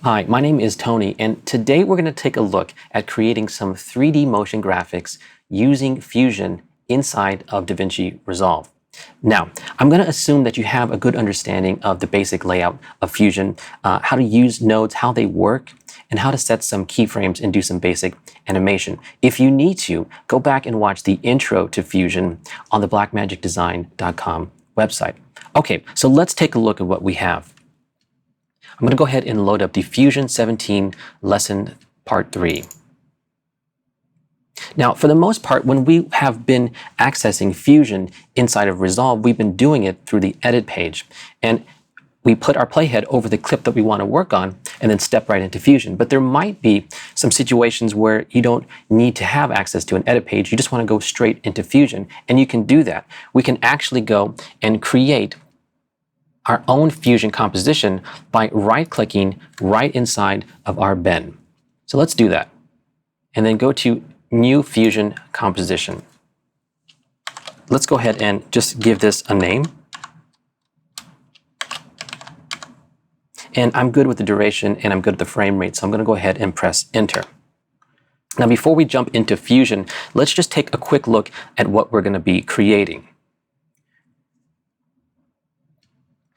Hi, my name is Tony, and today we're going to take a look at creating some 3D motion graphics using Fusion inside of DaVinci Resolve. Now, I'm going to assume that you have a good understanding of the basic layout of Fusion, how to use nodes, how they work, and how to set some keyframes and do some basic animation. If you need to, go back and watch the intro to Fusion on the blackmagicdesign.com website. Okay, so let's take a look at what we have. I'm going to go ahead and load up the Fusion 17 lesson part 3. Now, for the most part, when we have been accessing Fusion inside of Resolve, we've been doing it through the edit page. And we put our playhead over the clip that we want to work on and then step right into Fusion. But there might be some situations where you don't need to have access to an edit page. You just want to go straight into Fusion. And you can do that. We can actually go and create our own Fusion composition by right-clicking right inside of our bin. So let's do that. And then go to New Fusion Composition. Let's go ahead and just give this a name. And I'm good with the duration and I'm good with the frame rate, so I'm going to go ahead and press Enter. Now, before we jump into Fusion, let's just take a quick look at what we're going to be creating.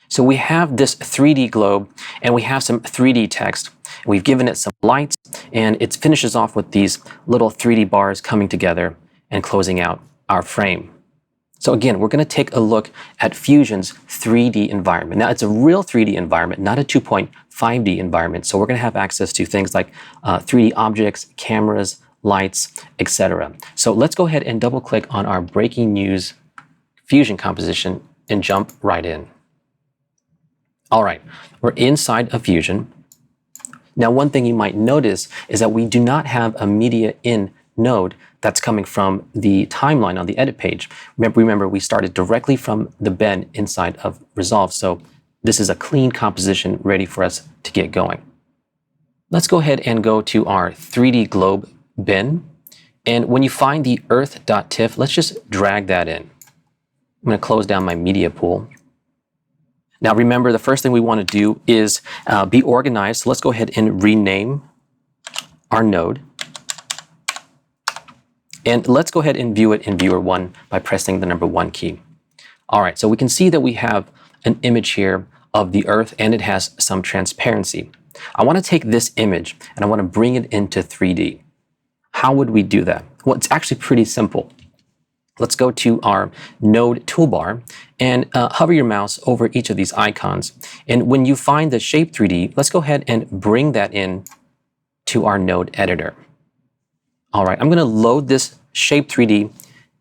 So we have this 3D globe and we have some 3D text. We've given it some lights and it finishes off with these little 3D bars coming together and closing out our frame. So again, we're going to take a look at Fusion's 3D environment. Now, it's a real 3D environment, not a 2.5D environment. So we're going to have access to things like 3D objects, cameras, lights, etc. So let's go ahead and double click on our breaking news Fusion composition and jump right in. All right, we're inside of Fusion. Now, one thing you might notice is that we do not have a media in node that's coming from the timeline on the edit page. Remember, we started directly from the bin inside of Resolve, so this is a clean composition ready for us to get going. Let's go ahead and go to our 3D globe bin. And when you find the earth.tiff, let's just drag that in. I'm going to close down my media pool. Now, remember, the first thing we want to do is be organized. So let's go ahead and rename our node. And let's go ahead and view it in Viewer 1 by pressing the number 1 key. All right, so we can see that we have an image here of the Earth, and it has some transparency. I want to take this image, and I want to bring it into 3D. How would we do that? Well, it's actually pretty simple. Let's go to our node toolbar and hover your mouse over each of these icons. And when you find the shape 3D, let's go ahead and bring that in to our node editor. All right, I'm going to load this shape 3D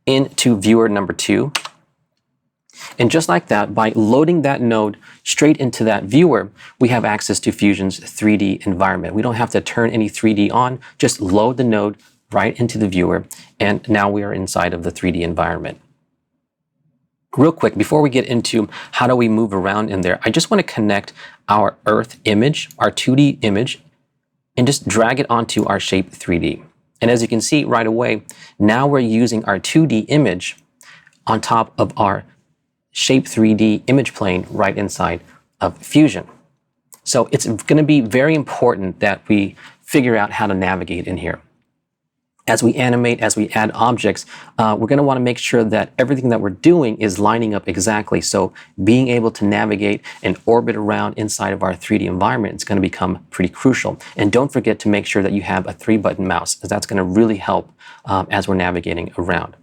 into viewer number 2. And just like that, by loading that node straight into that viewer, we have access to Fusion's 3D environment. We don't have to turn any 3D on, just load the node right into the viewer, and now we are inside of the 3D environment. Real quick, before we get into how do we move around in there, I just want to connect our Earth image, our 2D image, and just drag it onto our shape 3D. And as you can see right away, now we're using our 2D image on top of our shape 3D image plane right inside of Fusion. So it's going to be very important that we figure out how to navigate in here. As we animate, as we add objects, we're going to want to make sure that everything that we're doing is lining up exactly. So being able to navigate and orbit around inside of our 3D environment is going to become pretty crucial. And don't forget to make sure that you have a 3-button mouse, because that's going to really help as we're navigating around.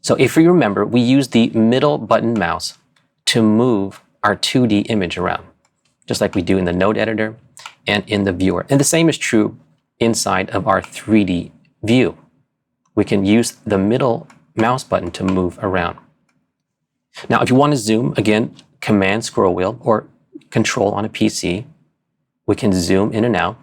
So if you remember, we use the middle button mouse to move our 2D image around, just like we do in the node editor and in the viewer. And the same is true inside of our 3D view. We can use the middle mouse button to move around. Now, if you want to zoom, again, Command scroll wheel or Control on a PC, we can zoom in and out.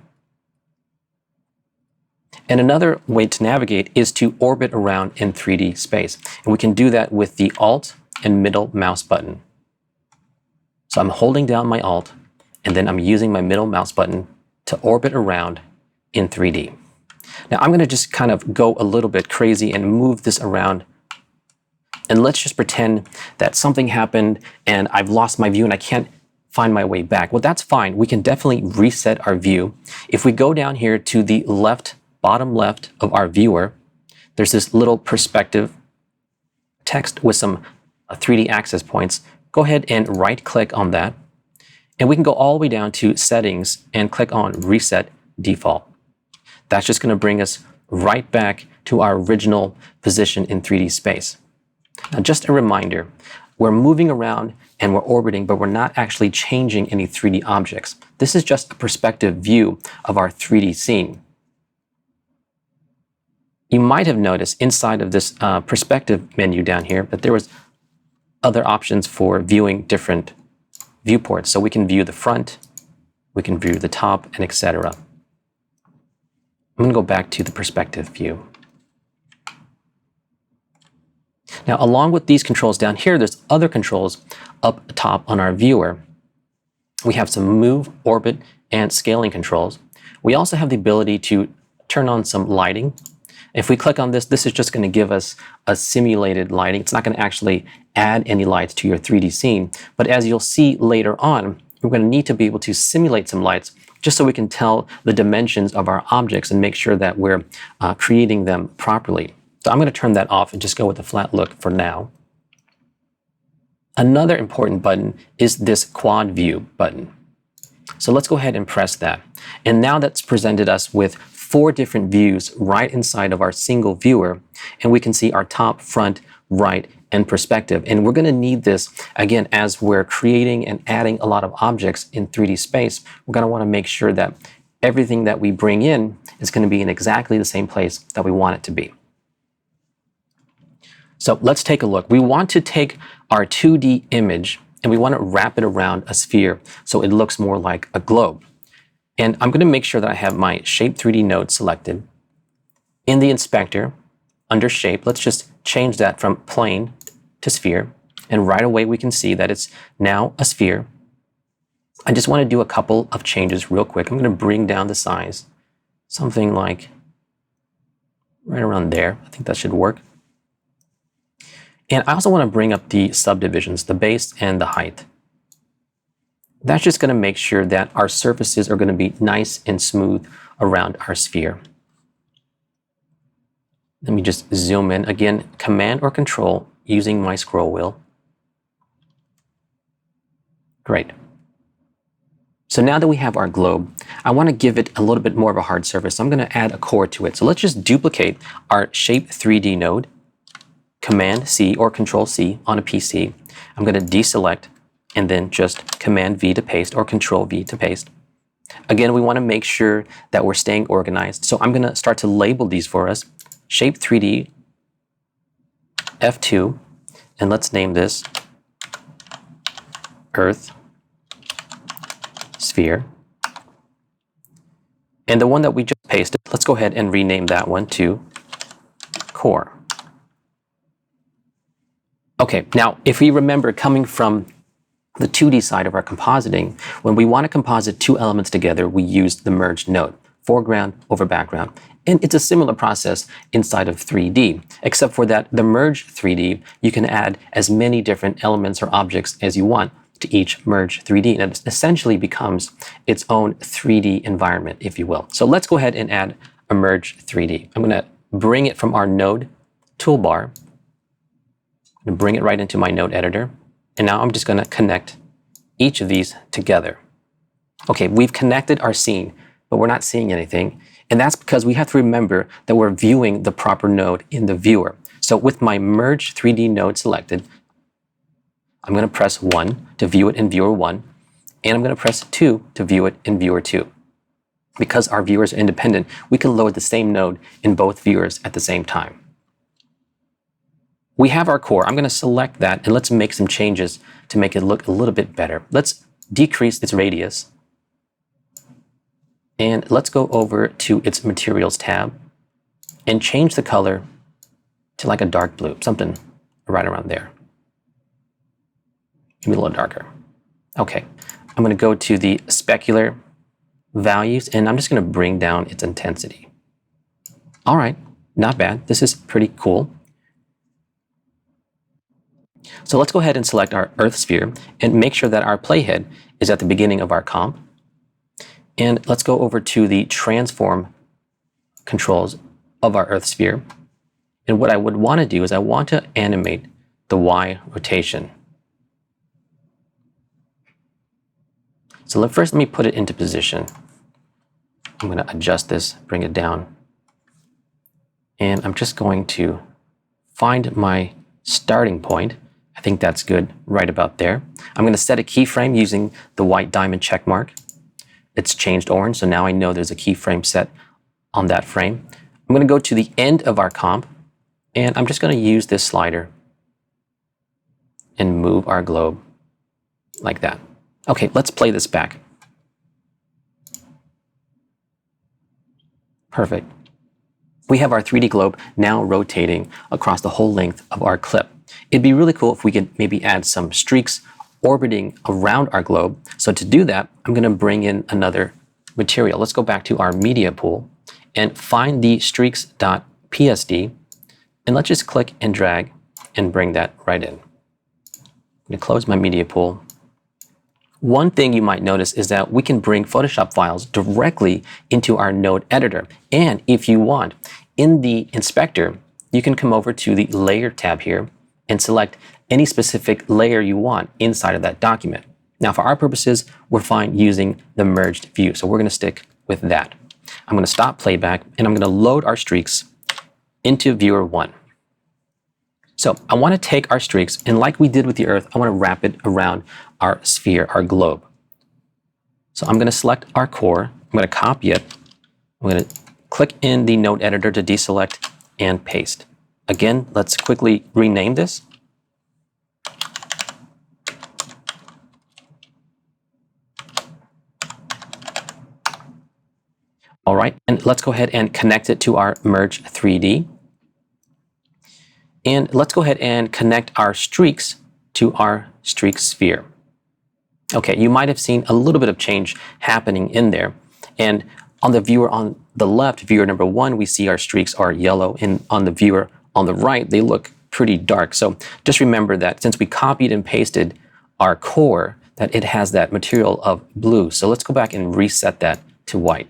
And another way to navigate is to orbit around in 3D space. And we can do that with the Alt and middle mouse button. So I'm holding down my Alt, and then I'm using my middle mouse button to orbit around in 3D. Now I'm going to just kind of go a little bit crazy and move this around. And let's just pretend that something happened and I've lost my view and I can't find my way back. Well, that's fine. We can definitely reset our view. If we go down here to the left, bottom left of our viewer, there's this little perspective text with some 3D access points. Go ahead and right click on that. And we can go all the way down to settings and click on reset default. That's just going to bring us right back to our original position in 3D space. Now, just a reminder, we're moving around and we're orbiting, but we're not actually changing any 3D objects. This is just a perspective view of our 3D scene. You might have noticed inside of this perspective menu down here that there was other options for viewing different viewports. So we can view the front, we can view the top, and etc. I'm going to go back to the perspective view. Now, along with these controls down here, there's other controls up top on our viewer. We have some move, orbit, and scaling controls. We also have the ability to turn on some lighting. If we click on this, this is just going to give us a simulated lighting. It's not going to actually add any lights to your 3D scene. But as you'll see later on, we're going to need to be able to simulate some lights just so we can tell the dimensions of our objects and make sure that we're creating them properly. So I'm going to turn that off and just go with the flat look for now. Another important button is this quad view button. So let's go ahead and press that. And now that's presented us with 4 different views right inside of our single viewer. And we can see our top, front, right, and perspective. And we're going to need this, again, as we're creating and adding a lot of objects in 3D space. We're going to want to make sure that everything that we bring in is going to be in exactly the same place that we want it to be. So let's take a look. We want to take our 2D image and we want to wrap it around a sphere so it looks more like a globe. And I'm going to make sure that I have my Shape 3D node selected. In the inspector, under Shape, let's just change that from plane to sphere. And right away we can see that it's now a sphere. I just want to do a couple of changes real quick. I'm going to bring down the size, something like right around there. I think that should work. And I also want to bring up the subdivisions, the base and the height. That's just going to make sure that our surfaces are going to be nice and smooth around our sphere. Let me just zoom in. Again, Command or Control using my scroll wheel. Great. So now that we have our globe, I want to give it a little bit more of a hard surface. So I'm going to add a core to it. So let's just duplicate our Shape 3D node. Command C or Control C on a PC. I'm going to deselect and then just Command V to paste or Control V to paste. Again, we want to make sure that we're staying organized. So I'm going to start to label these for us. Shape 3D F2, and let's name this Earth Sphere. And the one that we just pasted, let's go ahead and rename that one to Core. Okay, now if we remember coming from the 2D side of our compositing, when we want to composite 2 elements together, we use the merge node, foreground over background. And it's a similar process inside of 3D, except for that the merge 3D, you can add as many different elements or objects as you want to each merge 3D. And it essentially becomes its own 3D environment, if you will. So let's go ahead and add a merge 3D. I'm going to bring it from our node toolbar and bring it right into my node editor. And now I'm just going to connect each of these together. Okay, we've connected our scene, but we're not seeing anything. And that's because we have to remember that we're viewing the proper node in the viewer. So with my Merge 3D node selected, I'm going to press 1 to view it in Viewer 1, and I'm going to press 2 to view it in Viewer 2. Because our viewers are independent, we can load the same node in both viewers at the same time. We have our core. I'm going to select that and let's make some changes to make it look a little bit better. Let's decrease its radius. And let's go over to its Materials tab and change the color to like a dark blue, something right around there. Maybe a little darker. Okay, I'm going to go to the specular values and I'm just going to bring down its intensity. All right, not bad. This is pretty cool. So let's go ahead and select our Earth sphere and make sure that our playhead is at the beginning of our comp. And let's go over to the transform controls of our Earth sphere. And what I would want to do is I want to animate the Y rotation. So first let me put it into position. I'm going to adjust this, bring it down. And I'm just going to find my starting point. I think that's good right about there. I'm going to set a keyframe using the white diamond check mark. It's changed orange, so now I know there's a keyframe set on that frame. I'm going to go to the end of our comp, and I'm just going to use this slider and move our globe like that. Okay, let's play this back. Perfect. We have our 3D globe now rotating across the whole length of our clip. It'd be really cool if we could maybe add some streaks orbiting around our globe. So to do that, I'm going to bring in another material. Let's go back to our media pool and find the streaks.psd, and let's just click and drag and bring that right in. I'm going to close my media pool. One thing you might notice is that we can bring Photoshop files directly into our node editor. And if you want, in the inspector, you can come over to the layer tab here and select any specific layer you want inside of that document. Now, for our purposes, we're fine using the merged view. So we're going to stick with that. I'm going to stop playback and I'm going to load our streaks into viewer 1. So I want to take our streaks, and like we did with the Earth, I want to wrap it around our sphere, our globe. So I'm going to select our core. I'm going to copy it. I'm going to click in the node editor to deselect and paste. Again, let's quickly rename this. All right, and let's go ahead and connect it to our Merge 3D. And let's go ahead and connect our streaks to our streak sphere. Okay, you might have seen a little bit of change happening in there. And on the viewer on the left, viewer number 1, we see our streaks are yellow. And on the viewer on the right, they look pretty dark. So just remember that since we copied and pasted our core, that it has that material of blue. So let's go back and reset that to white.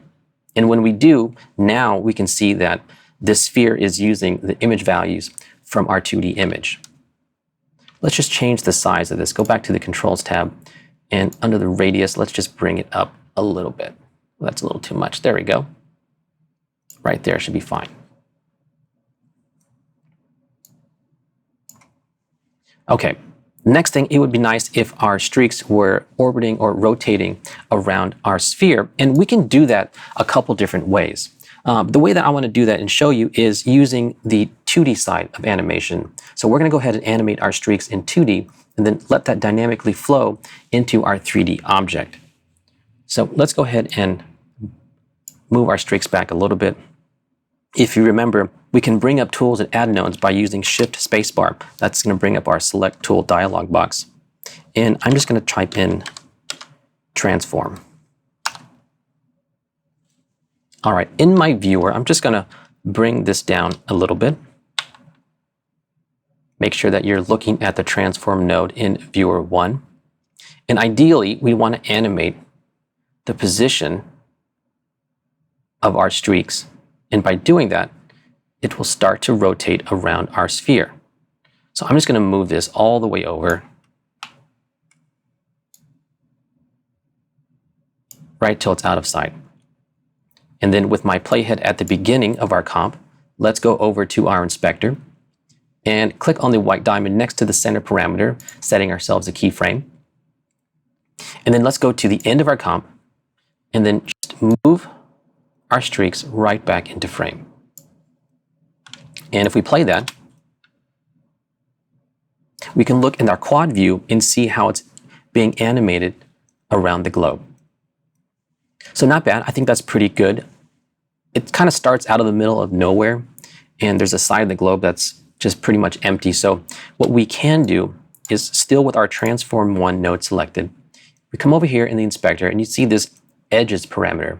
And when we do, now we can see that this sphere is using the image values from our 2D image. Let's just change the size of this. Go back to the Controls tab, and under the radius, let's just bring it up a little bit. Well, that's a little too much. There we go. Right there should be fine. Okay, next thing, it would be nice if our streaks were orbiting or rotating around our sphere, and we can do that a couple different ways. The way that I want to do that and show you is using the 2D side of animation. So we're going to go ahead and animate our streaks in 2D and then let that dynamically flow into our 3D object. So let's go ahead and move our streaks back a little bit. If you remember, we can bring up tools and add nodes by using Shift Spacebar. That's going to bring up our Select Tool dialog box. And I'm just going to type in Transform. All right, in my viewer, I'm just going to bring this down a little bit. Make sure that you're looking at the transform node in viewer 1. And ideally, we want to animate the position of our streaks. And by doing that, it will start to rotate around our sphere. So I'm just going to move this all the way over, right till it's out of sight. And then with my playhead at the beginning of our comp, let's go over to our inspector and click on the white diamond next to the center parameter, setting ourselves a keyframe. And then let's go to the end of our comp and then just move our streaks right back into frame. And if we play that, we can look in our quad view and see how it's being animated around the globe. So not bad. I think that's pretty good. It kind of starts out of the middle of nowhere, and there's a side of the globe that's just pretty much empty. So what we can do is, still with our Transform 1 node selected, we come over here in the inspector and you see this edges parameter.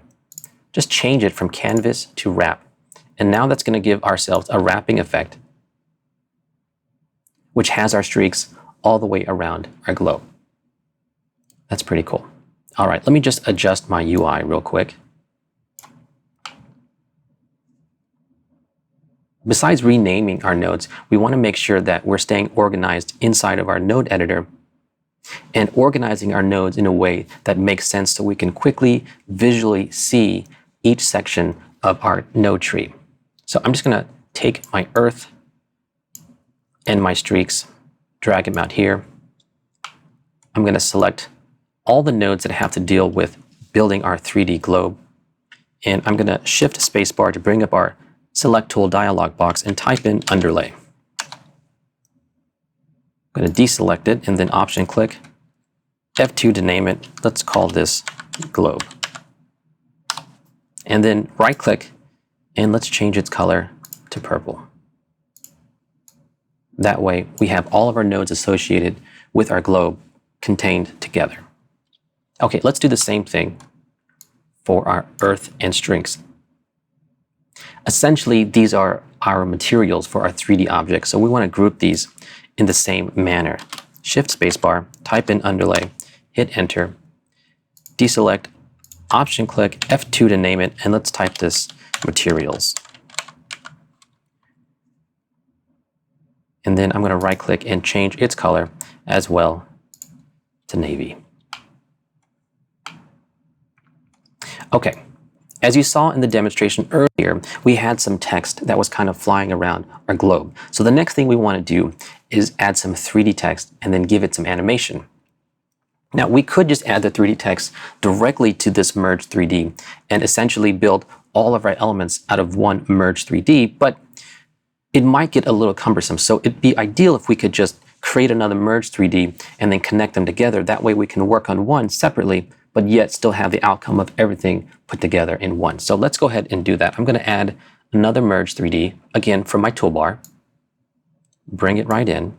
Just change it from canvas to wrap. And now that's going to give ourselves a wrapping effect, which has our streaks all the way around our globe. That's pretty cool. All right, let me just adjust my UI real quick. Besides renaming our nodes, we want to make sure that we're staying organized inside of our node editor and organizing our nodes in a way that makes sense so we can quickly visually see each section of our node tree. So I'm just going to take my Earth and my streaks, drag them out here. I'm going to select all the nodes that have to deal with building our 3D globe. And I'm going to shift spacebar to bring up our select tool dialog box and type in underlay. I'm going to deselect it and then option click F2 to name it. Let's call this globe. And then right click and let's change its color to purple. That way we have all of our nodes associated with our globe contained together. Okay, let's do the same thing for our Earth and streaks. Essentially, these are our materials for our 3D objects, so we want to group these in the same manner. Shift spacebar, type in underlay, hit enter, deselect, option click F2 to name it, and let's type this materials. And then I'm going to right click and change its color as well to navy. Okay, as you saw in the demonstration earlier, we had some text that was kind of flying around our globe. So the next thing we want to do is add some 3D text and then give it some animation. Now, we could just add the 3D text directly to this merge 3D and essentially build all of our elements out of one merge 3D, but it might get a little cumbersome. So it'd be ideal if we could just create another merge 3D and then connect them together. That way we can work on one separately, but yet still have the outcome of everything put together in one. So let's go ahead and do that. I'm going to add another merge 3D, again from my toolbar, bring it right in,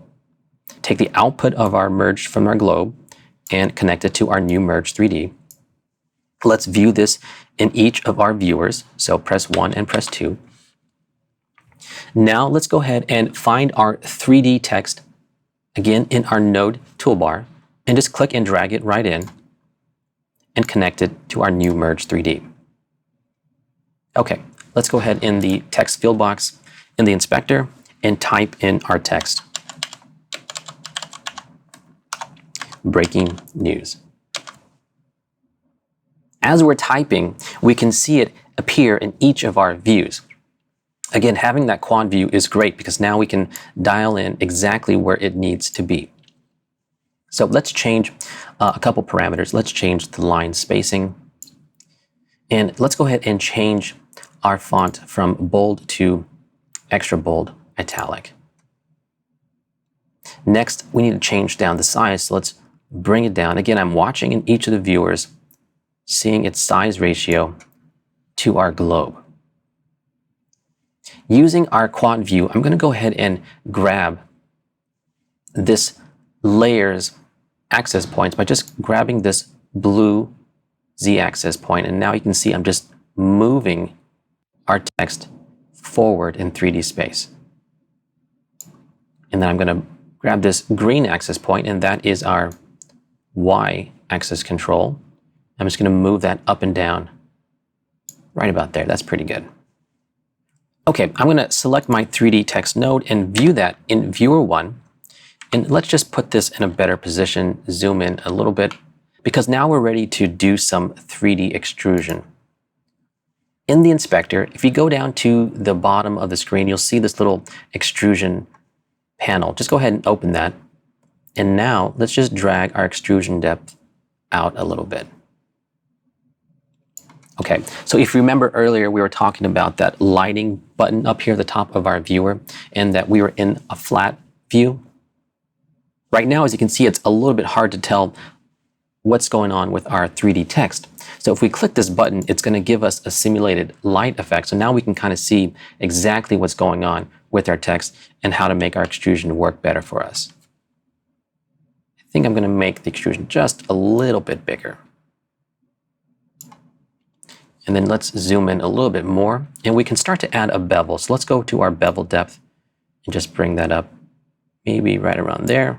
take the output of our merge from our globe and connect it to our new merge 3D. Let's view this in each of our viewers. So press 1 and press 2. Now let's go ahead and find our 3D text again in our node toolbar and just click and drag it right in and connect it to our new merge 3D. Okay, let's go ahead in the text field box in the inspector and type in our text. Breaking news. As we're typing, we can see it appear in each of our views. Again, having that quad view is great because now we can dial in exactly where it needs to be. So let's change a couple parameters. Let's change the line spacing. And let's go ahead and change our font from bold to extra bold italic. Next, we need to change down the size. So let's bring it down. Again, I'm watching in each of the viewers, seeing its size ratio to our globe. Using our quad view, I'm going to go ahead and grab this layers access points by just grabbing this blue z-axis point. And now you can see I'm just moving our text forward in 3D space. And then I'm going to grab this green axis point, and that is our y-axis control. I'm just going to move that up and down right about there. That's pretty good. Okay, I'm going to select my 3D text node and view that in viewer 1. And let's just put this in a better position, zoom in a little bit, because now we're ready to do some 3D extrusion. In the inspector, if you go down to the bottom of the screen, you'll see this little extrusion panel. Just go ahead and open that. And now let's just drag our extrusion depth out a little bit. Okay, so if you remember earlier, we were talking about that lighting button up here at the top of our viewer and that we were in a flat view. Right now, as you can see, it's a little bit hard to tell what's going on with our 3D text. So if we click this button, it's going to give us a simulated light effect. So now we can kind of see exactly what's going on with our text and how to make our extrusion work better for us. I think I'm going to make the extrusion just a little bit bigger. And then let's zoom in a little bit more, and we can start to add a bevel. So let's go to our bevel depth and just bring that up, maybe right around there.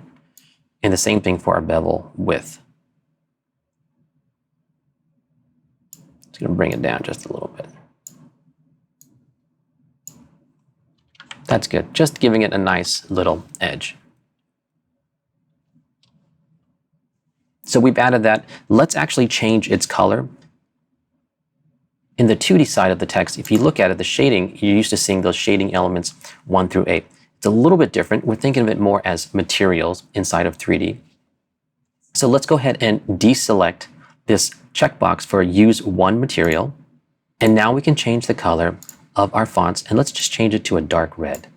And the same thing for our bevel width. It's going to bring it down just a little bit. That's good. Just giving it a nice little edge. So we've added that. Let's actually change its color. In the 2D side of the text, if you look at it, the shading, you're used to seeing those shading elements 1 through 8. It's a little bit different. We're thinking of it more as materials inside of 3D. So let's go ahead and deselect this checkbox for use one material. And now we can change the color of our fonts, and let's just change it to a dark red.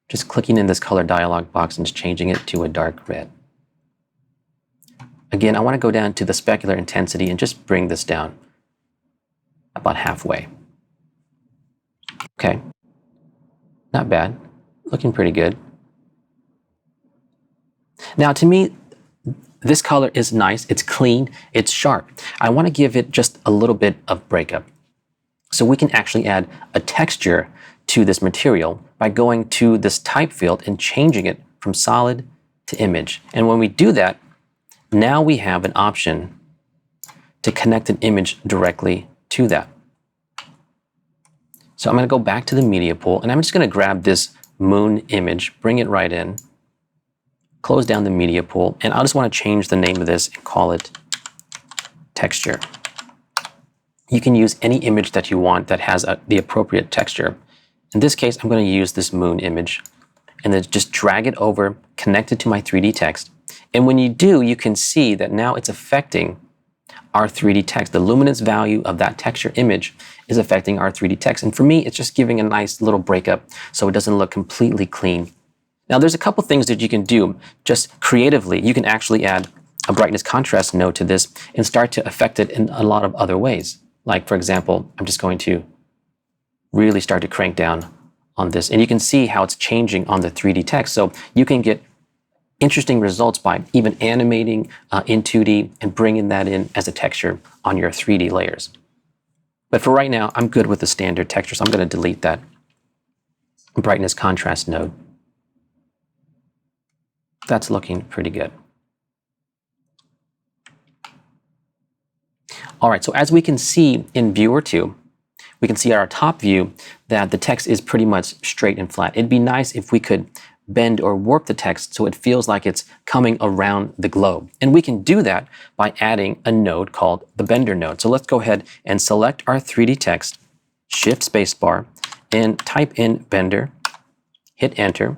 Just clicking in this color dialog box and just changing it to a dark red. Again, I want to go down to the specular intensity and just bring this down about halfway. Okay, not bad, looking pretty good. Now to me, this color is nice, it's clean, it's sharp. I want to give it just a little bit of breakup. So we can actually add a texture to this material by going to this type field and changing it from solid to image. And when we do that, now we have an option to connect an image directly to that. So I'm going to go back to the media pool, and I'm just going to grab this moon image, bring it right in, close down the media pool, and I just want to change the name of this and call it texture. You can use any image that you want that has the appropriate texture. In this case, I'm going to use this moon image and then just drag it over, connect it to my 3D text. And when you do, you can see that now it's affecting our 3D text. The luminance value of that texture image is affecting our 3D text. And for me, it's just giving a nice little breakup so it doesn't look completely clean. Now, there's a couple things that you can do just creatively. You can actually add a brightness contrast node to this and start to affect it in a lot of other ways. Like, for example, I'm just going to really start to crank down on this. And you can see how it's changing on the 3D text. So you can get interesting results by even animating in 2D and bringing that in as a texture on your 3D layers. But for right now, I'm good with the standard texture, so I'm going to delete that brightness contrast node. That's looking pretty good. All right, so as we can see in Viewer 2, we can see at our top view that the text is pretty much straight and flat. It'd be nice if we could bend or warp the text so it feels like it's coming around the globe. And we can do that by adding a node called the Bender node. So let's go ahead and select our 3D text, Shift Spacebar, and type in Bender, hit Enter.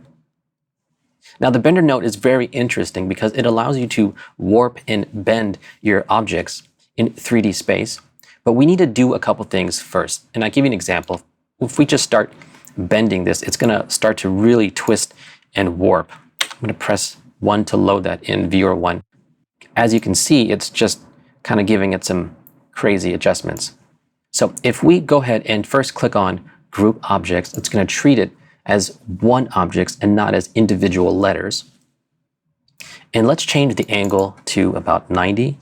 Now the Bender node is very interesting because it allows you to warp and bend your objects in 3D space. But we need to do a couple things first. And I'll give you an example. If we just start bending this, it's going to start to really twist and warp. I'm going to press 1 to load that in Viewer 1. As you can see, it's just kind of giving it some crazy adjustments. So if we go ahead and first click on Group Objects, it's going to treat it as one object and not as individual letters. And let's change the angle to about 90.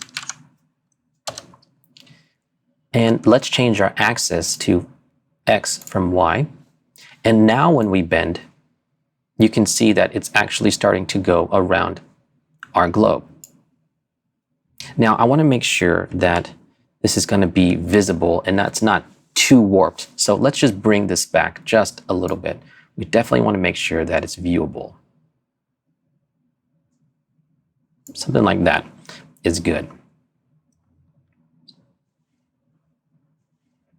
And let's change our axis to X from Y. And now when we bend, you can see that it's actually starting to go around our globe. Now I want to make sure that this is going to be visible and that's not too warped. So let's just bring this back just a little bit. We definitely want to make sure that it's viewable. Something like that is good.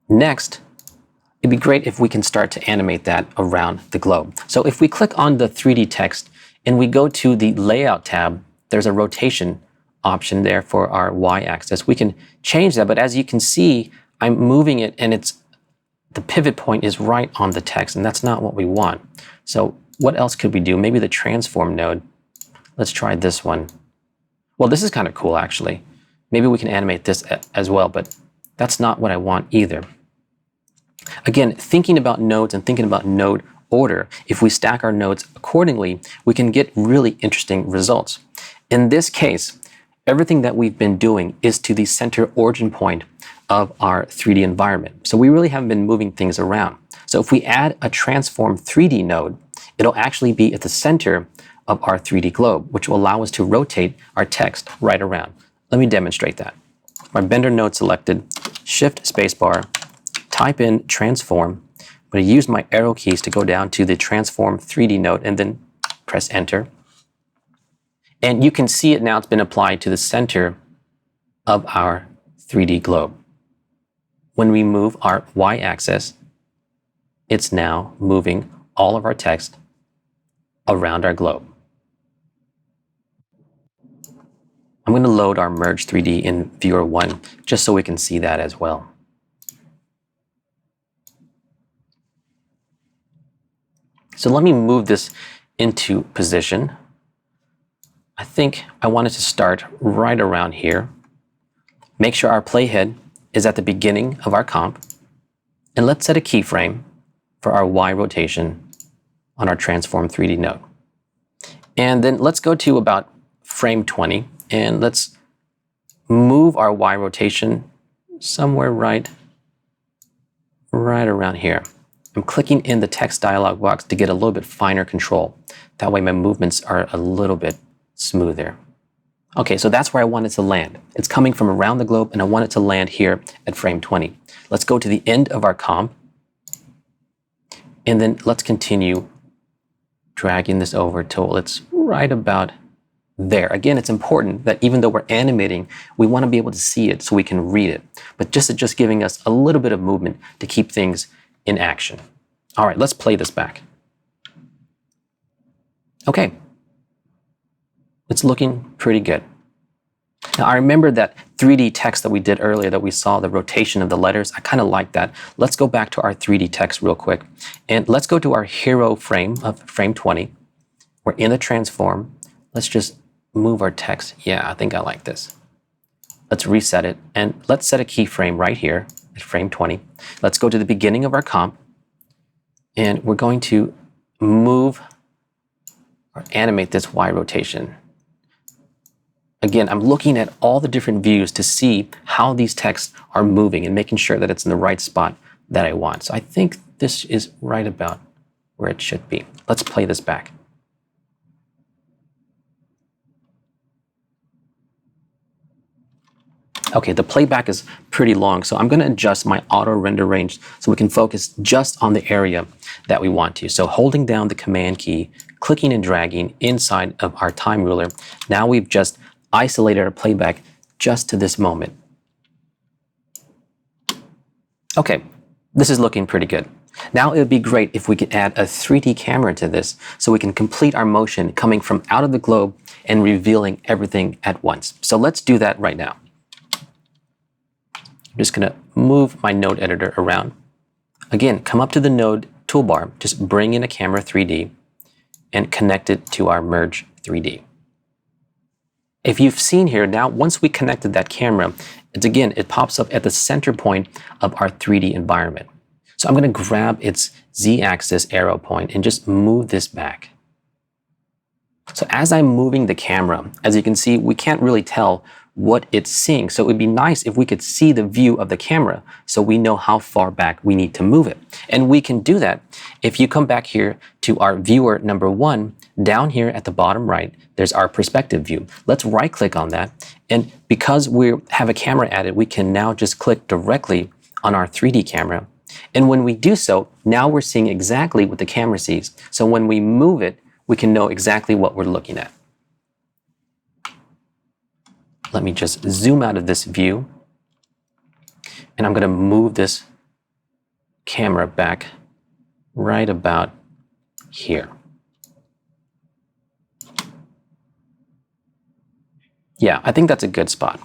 Next, it'd be great if we can start to animate that around the globe. So if we click on the 3D text and we go to the Layout tab, there's a rotation option there for our Y-axis. We can change that, but as you can see, I'm moving it and the pivot point is right on the text, and that's not what we want. So what else could we do? Maybe the transform node. Let's try this one. Well, this is kind of cool, actually. Maybe we can animate this as well, but that's not what I want either. Again, thinking about nodes and thinking about node order, if we stack our nodes accordingly, we can get really interesting results. In this case, everything that we've been doing is to the center origin point of our 3D environment. So we really haven't been moving things around. So if we add a transform 3D node, it'll actually be at the center of our 3D globe, which will allow us to rotate our text right around. Let me demonstrate that. My Bender node selected, Shift spacebar, type in transform. I'm going to use my arrow keys to go down to the transform 3D node and then press enter. And you can see it now, it's been applied to the center of our 3D globe. When we move our y-axis, it's now moving all of our text around our globe. I'm going to load our Merge 3D in Viewer 1 just so we can see that as well. So let me move this into position. I think I want it to start right around here. Make sure our playhead is at the beginning of our comp. And let's set a keyframe for our Y rotation on our Transform 3D node. And then let's go to about frame 20 and let's move our Y rotation somewhere right around here. I'm clicking in the text dialog box to get a little bit finer control. That way my movements are a little bit smoother. Okay, so that's where I want it to land. It's coming from around the globe and I want it to land here at frame 20. Let's go to the end of our comp and then let's continue dragging this over till it's right about there. Again, it's important that even though we're animating, we want to be able to see it so we can read it. But just giving us a little bit of movement to keep things in action. All right, let's play this back. Okay. It's looking pretty good. Now, I remember that 3D text that we did earlier that we saw the rotation of the letters. I kind of like that. Let's go back to our 3D text real quick. And let's go to our hero frame of frame 20. We're in the transform. Let's just move our text. Yeah, I think I like this. Let's reset it. And let's set a keyframe right here at frame 20. Let's go to the beginning of our comp. And we're going to move or animate this Y rotation. Again, I'm looking at all the different views to see how these texts are moving and making sure that it's in the right spot that I want. So I think this is right about where it should be. Let's play this back. Okay, the playback is pretty long, so I'm going to adjust my auto render range so we can focus just on the area that we want to. So holding down the command key, clicking and dragging inside of our time ruler, now we've just isolated our playback just to this moment. Okay, this is looking pretty good. Now it would be great if we could add a 3D camera to this so we can complete our motion coming from out of the globe and revealing everything at once. So let's do that right now. I'm just going to move my node editor around. Again, come up to the node toolbar, just bring in a camera 3D and connect it to our Merge 3D. If you've seen here, now once we connected that camera, it pops up at the center point of our 3D environment. So I'm going to grab its Z-axis arrow point and just move this back. So as I'm moving the camera, as you can see, we can't really tell what it's seeing. So it would be nice if we could see the view of the camera so we know how far back we need to move it. And we can do that if you come back here to our viewer number 1, down here at the bottom right, there's our perspective view. Let's right click on that. And because we have a camera added, we can now just click directly on our 3D camera. And when we do so, now we're seeing exactly what the camera sees. So when we move it, we can know exactly what we're looking at. Let me just zoom out of this view. And I'm going to move this camera back right about here. Yeah, I think that's a good spot.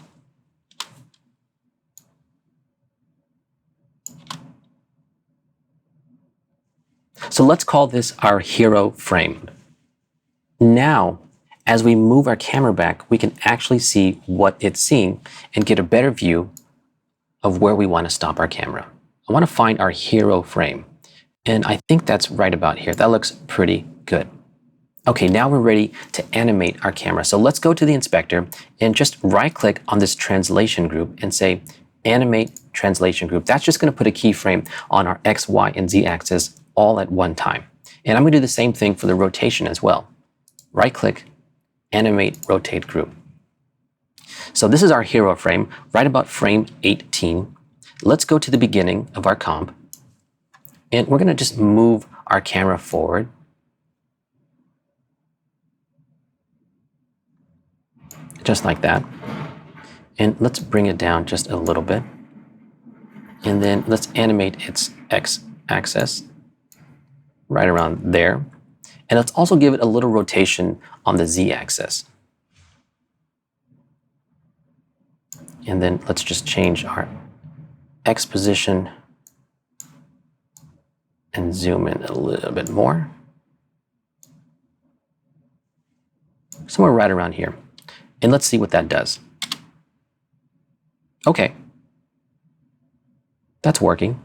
So let's call this our hero frame. Now, as we move our camera back, we can actually see what it's seeing and get a better view of where we want to stop our camera. I want to find our hero frame. And I think that's right about here. That looks pretty good. Okay, now we're ready to animate our camera. So let's go to the inspector and just right click on this translation group and say animate translation group. That's just going to put a keyframe on our X, Y, and Z axis all at one time. And I'm going to do the same thing for the rotation as well. right click, animate, rotate group. So this is our hero frame, right about frame 18. Let's go to the beginning of our comp, and we're going to just move our camera forward. Just like that. And let's bring it down just a little bit. And then let's animate its x-axis right around there. And let's also give it a little rotation on the z-axis. And then let's just change our X position and zoom in a little bit more. Somewhere right around here. And let's see what that does. Okay. That's working.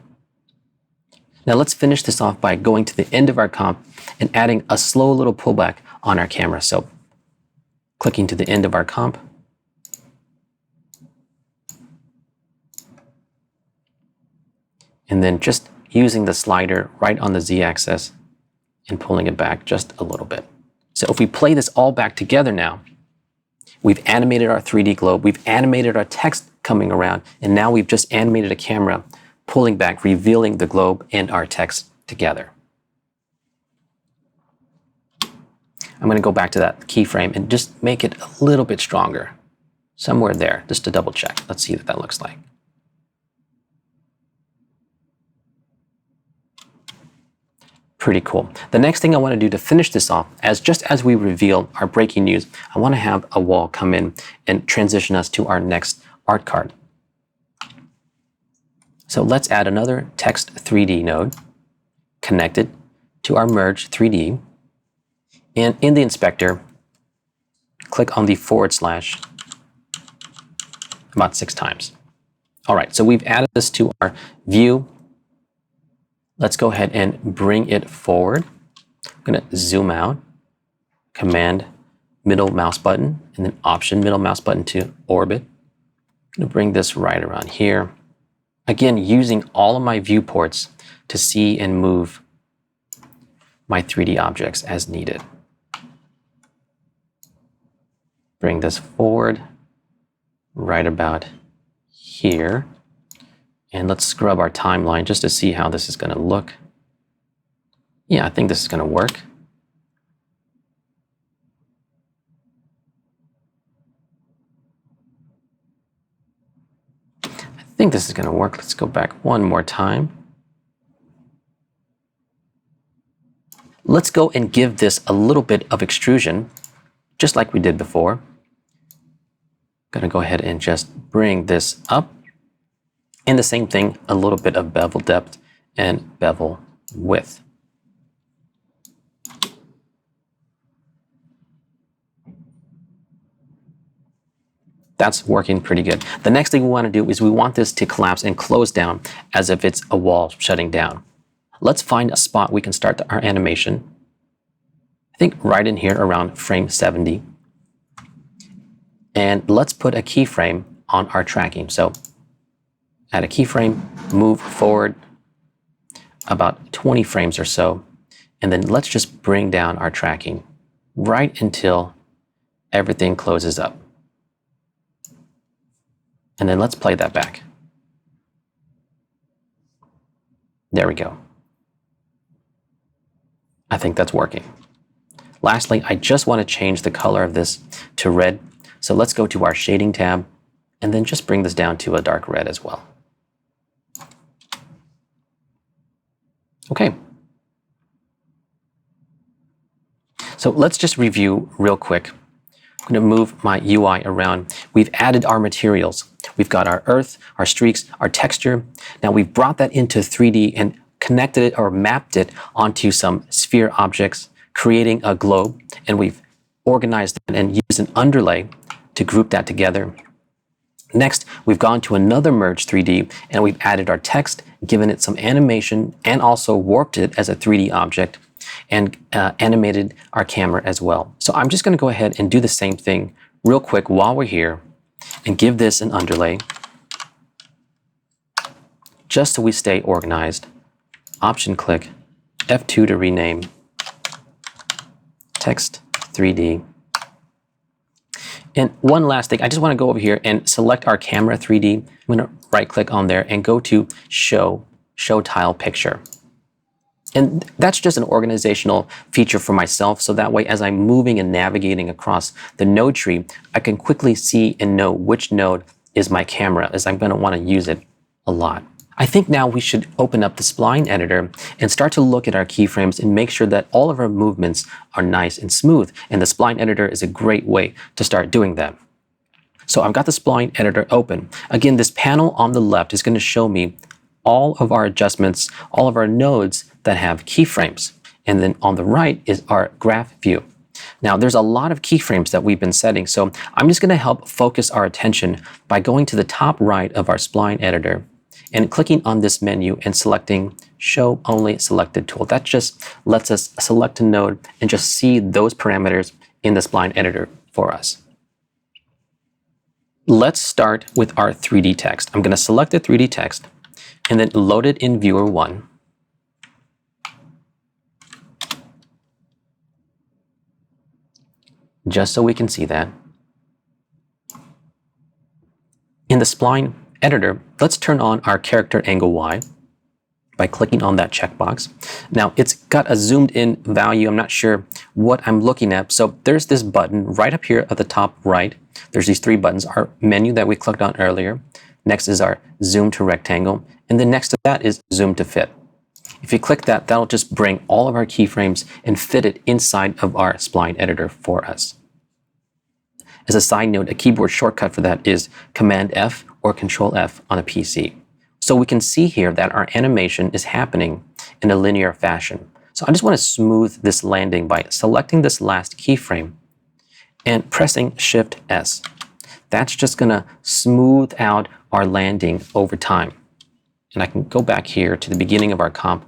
Now let's finish this off by going to the end of our comp and adding a slow little pullback on our camera. So clicking to the end of our comp. And then just using the slider right on the z-axis and pulling it back just a little bit. So if we play this all back together now, we've animated our 3D globe, we've animated our text coming around, and now we've just animated a camera pulling back, revealing the globe and our text together. I'm going to go back to that keyframe and just make it a little bit stronger. Somewhere there, just to double check. Let's see what that looks like. Pretty cool. The next thing I want to do to finish this off, just as we reveal our breaking news, I want to have a wall come in and transition us to our next art card. So let's add another text 3D node connected to our merge 3D. And in the inspector, click on the / about 6 times. All right, so we've added this to our view. Let's go ahead and bring it forward. I'm going to zoom out, Command middle mouse button, and then Option middle mouse button to orbit. I'm going to bring this right around here. Again, using all of my viewports to see and move my 3D objects as needed. Bring this forward right about here. And let's scrub our timeline just to see how this is going to look. Yeah, I think this is going to work. I think this is going to work. Let's go back one more time. Let's go and give this a little bit of extrusion, just like we did before. Going to go ahead and just bring this up. And the same thing, a little bit of bevel depth and bevel width. That's working pretty good. The next thing we want to do is we want this to collapse and close down as if it's a wall shutting down. Let's find a spot we can start our animation. I think right in here around frame 70. And let's put a keyframe on our tracking. So add a keyframe, move forward about 20 frames or so, and then let's just bring down our tracking right until everything closes up. And then let's play that back. There we go. I think that's working. Lastly, I just want to change the color of this to red. So let's go to our shading tab and then just bring this down to a dark red as well. Okay. So let's just review real quick. I'm going to move my UI around. We've added our materials. We've got our earth, our streaks, our texture. Now we've brought that into 3D and connected it or mapped it onto some sphere objects, creating a globe. And we've organized it and used an underlay to group that together. Next, we've gone to another merge 3D and we've added our text, given it some animation, and also warped it as a 3D object and animated our camera as well. So I'm just going to go ahead and do the same thing real quick while we're here and give this an underlay just so we stay organized. Option click F2 to rename text 3D. And one last thing, I just want to go over here and select our camera 3D. I'm going to right click on there and go to show tile picture. And that's just an organizational feature for myself. So that way, as I'm moving and navigating across the node tree, I can quickly see and know which node is my camera, as I'm going to want to use it a lot. I think now we should open up the spline editor and start to look at our keyframes and make sure that all of our movements are nice and smooth. And the spline editor is a great way to start doing that. So I've got the spline editor open. Again, this panel on the left is going to show me all of our adjustments, all of our nodes that have keyframes. And then on the right is our graph view. Now, there's a lot of keyframes that we've been setting, so I'm just going to help focus our attention by going to the top right of our spline editor and clicking on this menu and selecting Show Only Selected Tool. That just lets us select a node and just see those parameters in the spline editor for us. Let's start with our 3D text. I'm going to select the 3D text and then load it in Viewer 1. Just so we can see that. In the spline editor, let's turn on our character angle Y by clicking on that checkbox. Now, it's got a zoomed in value. I'm not sure what I'm looking at. So there's this button right up here at the top right. There's these 3 buttons, our menu that we clicked on earlier. Next is our zoom to rectangle. And then next to that is zoom to fit. If you click that, that'll just bring all of our keyframes and fit it inside of our spline editor for us. As a side note, a keyboard shortcut for that is Command F or Control F on a PC. So we can see here that our animation is happening in a linear fashion. So I just want to smooth this landing by selecting this last keyframe and pressing Shift S. That's just going to smooth out our landing over time. And I can go back here to the beginning of our comp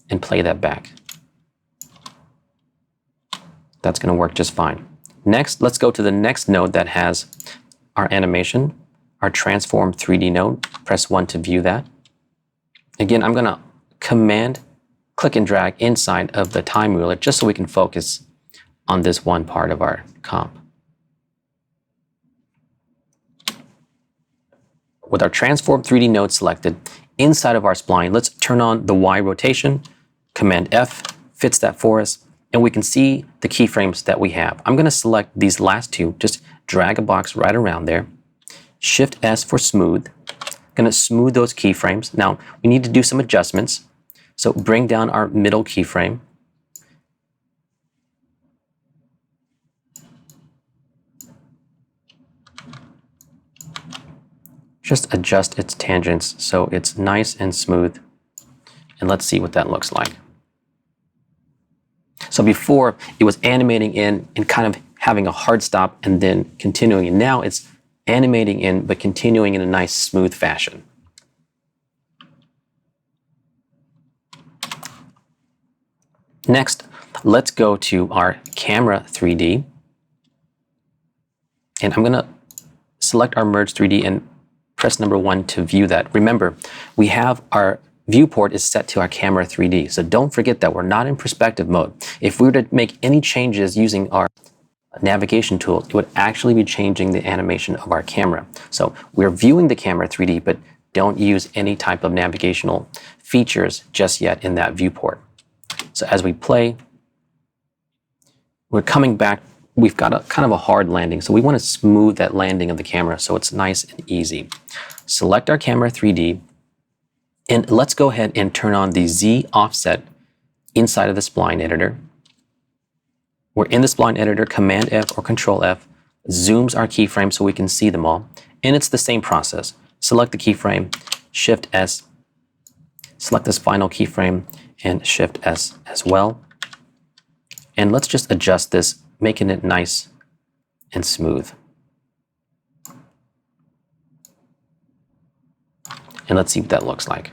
and play that back. That's going to work just fine. Next, let's go to the next node that has our animation, our transform 3D node. Press 1 to view that. Again, I'm going to Command, click and drag inside of the time ruler just so we can focus on this one part of our comp. With our transform 3D node selected, inside of our spline, let's turn on the Y rotation. Command F fits that for us. And we can see the keyframes that we have. I'm going to select these last 2, just drag a box right around there. Shift S for smooth. I'm going to smooth those keyframes. Now, we need to do some adjustments. So bring down our middle keyframe. Just adjust its tangents so it's nice and smooth. And let's see what that looks like. So before, it was animating in and kind of having a hard stop and then continuing. And now it's animating in, but continuing in a nice, smooth fashion. Next, let's go to our camera 3D. And I'm going to select our Merge 3D and press number 1 to view that. Remember, we have our viewport is set to our camera 3D. So don't forget that we're not in perspective mode. If we were to make any changes using our navigation tool, it would actually be changing the animation of our camera. So we're viewing the camera 3D, but don't use any type of navigational features just yet in that viewport. So as we play, we're coming back. We've got a kind of a hard landing. So we want to smooth that landing of the camera so it's nice and easy. Select our camera 3D. And let's go ahead and turn on the Z offset inside of the spline editor. We're in the spline editor, Command F or Control F zooms our keyframes so we can see them all. And it's the same process. Select the keyframe, Shift S, select this final keyframe and Shift S as well. And let's just adjust this, making it nice and smooth. And let's see what that looks like.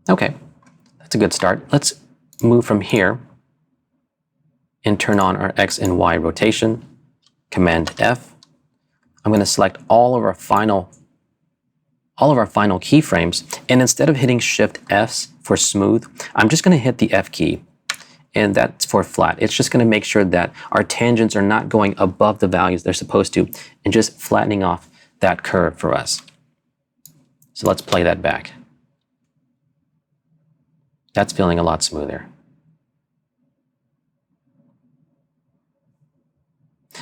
Okay, that's a good start. Let's move from here and turn on our X and Y rotation. Command F. I'm going to select all of our final keyframes, and instead of hitting Shift S for smooth, I'm just going to hit the F key, and that's for flat. It's just going to make sure that our tangents are not going above the values they're supposed to and just flattening off that curve for us. So let's play that back. That's feeling a lot smoother.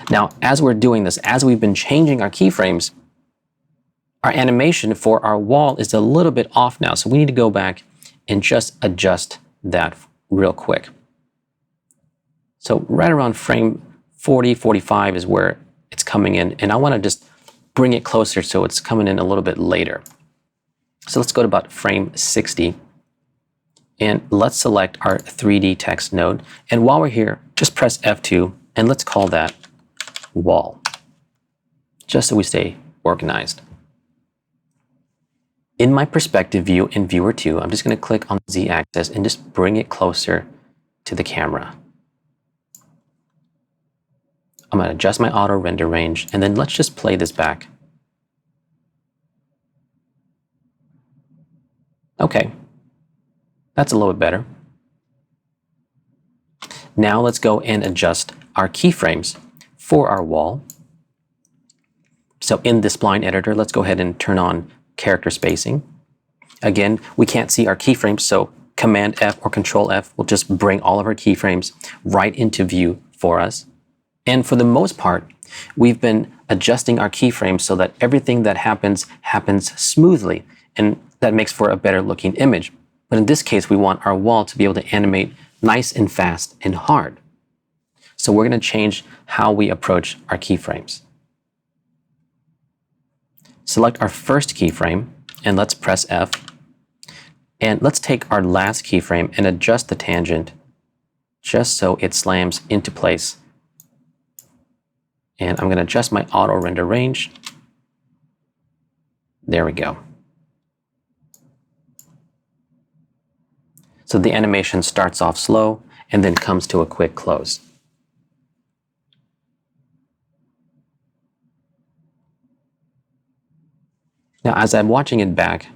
Now, as we're doing this, as we've been changing our keyframes, our animation for our wall is a little bit off now. So we need to go back and just adjust that real quick. So right around frame 40, 45 is where it's coming in. And I want to just bring it closer so it's coming in a little bit later. So let's go to about frame 60. And let's select our 3D text node. And while we're here, just press F2 and let's call that wall, just so we stay organized. In my perspective view in viewer 2, I'm just going to click on the Z-axis and just bring it closer to the camera. I'm going to adjust my auto render range, and then let's just play this back. Okay, that's a little bit better. Now let's go and adjust our keyframes for our wall. So in the spline editor, let's go ahead and turn on character spacing. Again, we can't see our keyframes, so Command F or Control F will just bring all of our keyframes right into view for us. And for the most part, we've been adjusting our keyframes so that everything that happens smoothly, and that makes for a better looking image. But in this case, we want our wall to be able to animate nice and fast and hard. So we're going to change how we approach our keyframes. Select our first keyframe and let's press F. And let's take our last keyframe and adjust the tangent just so it slams into place. And I'm going to adjust my auto render range. There we go. So the animation starts off slow and then comes to a quick close. Now, as I'm watching it back,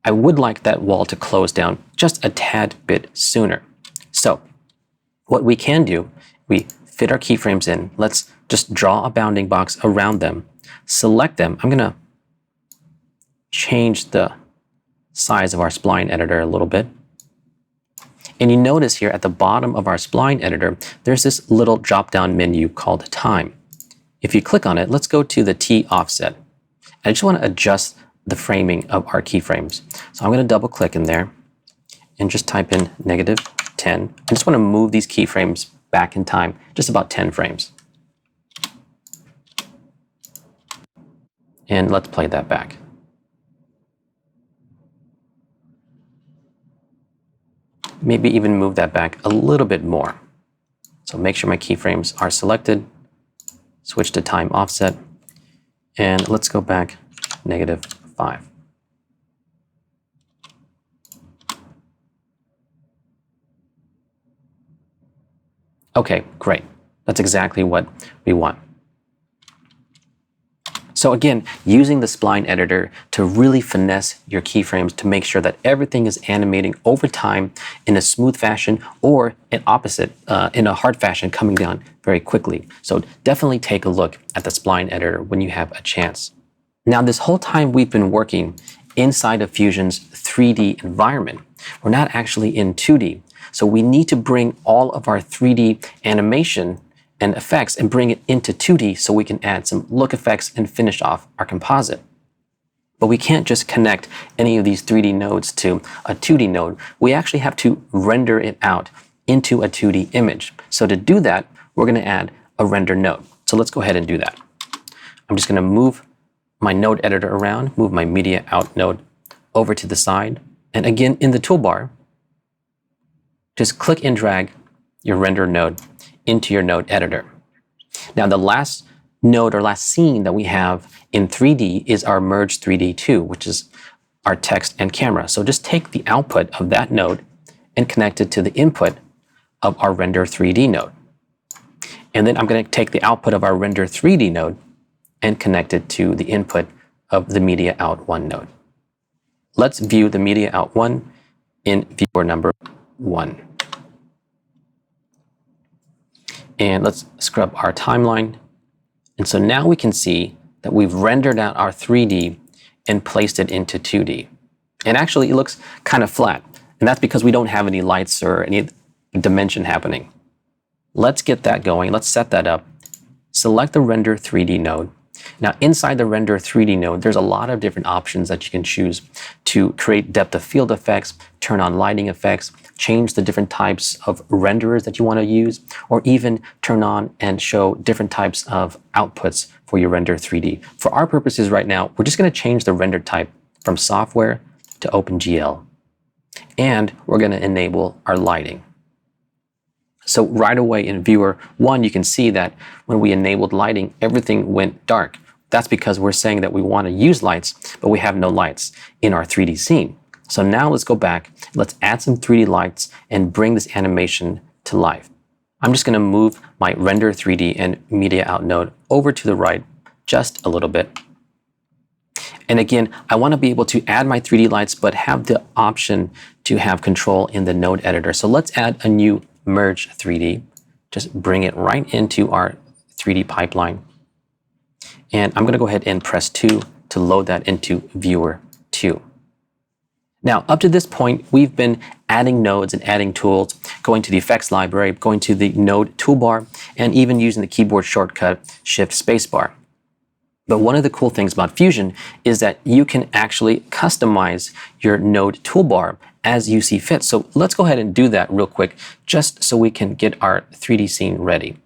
I would like that wall to close down just a tad bit sooner. So what we can do, we fit our keyframes in. Let's just draw a bounding box around them, select them. I'm going to change the size of our spline editor a little bit. And you notice here at the bottom of our spline editor, there's this little drop-down menu called Time. If you click on it, let's go to the T offset. I just want to adjust the framing of our keyframes. So I'm going to double click in there and just type in -10. I just want to move these keyframes back in time, just about 10 frames. And let's play that back. Maybe even move that back a little bit more. So make sure my keyframes are selected, switch to time offset, and let's go back -5. Okay, great. That's exactly what we want. So again, using the spline editor to really finesse your keyframes to make sure that everything is animating over time in a smooth fashion or an opposite, in a hard fashion, coming down very quickly. So definitely take a look at the spline editor when you have a chance. Now, this whole time we've been working inside of Fusion's 3D environment. We're not actually in 2D. So we need to bring all of our 3D animation and effects and bring it into 2D so we can add some look effects and finish off our composite. But we can't just connect any of these 3D nodes to a 2D node. We actually have to render it out into a 2D image. So to do that, we're going to add a render node. So let's go ahead and do that. I'm just going to move my node editor around, move my media out node over to the side. And again, in the toolbar, just click and drag your render node into your node editor. Now, the last node or last scene that we have in 3D is our merge 3D 2, which is our text and camera. So just take the output of that node and connect it to the input of our render 3D node. And then I'm going to take the output of our render 3D node and connect it to the input of the media out 1 node. Let's view the media out 1 in viewer number 1. And let's scrub our timeline. And so now we can see that we've rendered out our 3D and placed it into 2D. And actually, it looks kind of flat. And that's because we don't have any lights or any dimension happening. Let's get that going. Let's set that up. Select the Render 3D node. Now, inside the Render 3D node, there's a lot of different options that you can choose to create depth of field effects, turn on lighting effects, change the different types of renderers that you want to use, or even turn on and show different types of outputs for your Render 3D. For our purposes right now, we're just going to change the render type from software to OpenGL. And we're going to enable our lighting. So right away in Viewer 1, you can see that when we enabled lighting, everything went dark. That's because we're saying that we want to use lights, but we have no lights in our 3D scene. So now let's go back, let's add some 3D lights and bring this animation to life. I'm just going to move my Render 3D and Media Out node over to the right just a little bit. And again, I want to be able to add my 3D lights, but have the option to have control in the node editor. So let's add a new Merge 3D. Just bring it right into our 3D pipeline. And I'm going to go ahead and press 2 to load that into Viewer 2. Now, up to this point, we've been adding nodes and adding tools, going to the effects library, going to the node toolbar, and even using the keyboard shortcut Shift Spacebar. But one of the cool things about Fusion is that you can actually customize your node toolbar as you see fit. So let's go ahead and do that real quick, just so we can get our 3D scene ready.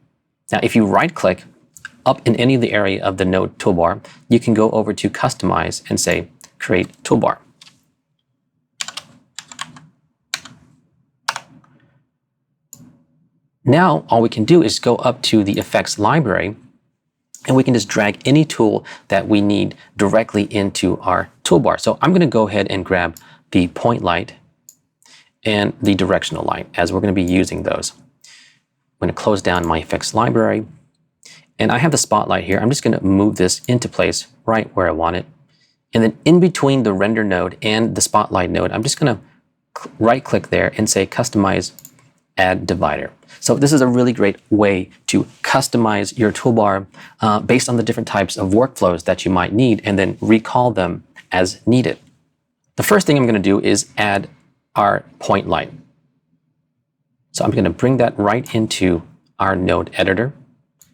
Now, if you right-click up in any of the area of the node toolbar, you can go over to Customize and say Create Toolbar. Now, all we can do is go up to the effects library, and we can just drag any tool that we need directly into our toolbar. So I'm going to go ahead and grab the point light and the directional light, as we're going to be using those. I'm going to close down my effects library, and I have the spotlight here. I'm just going to move this into place right where I want it. And then in between the render node and the spotlight node, I'm just going to right-click there and say Customize Add Divider. So this is a really great way to customize your toolbar based on the different types of workflows that you might need, and then recall them as needed. The first thing I'm going to do is add our point light. So I'm going to bring that right into our node editor,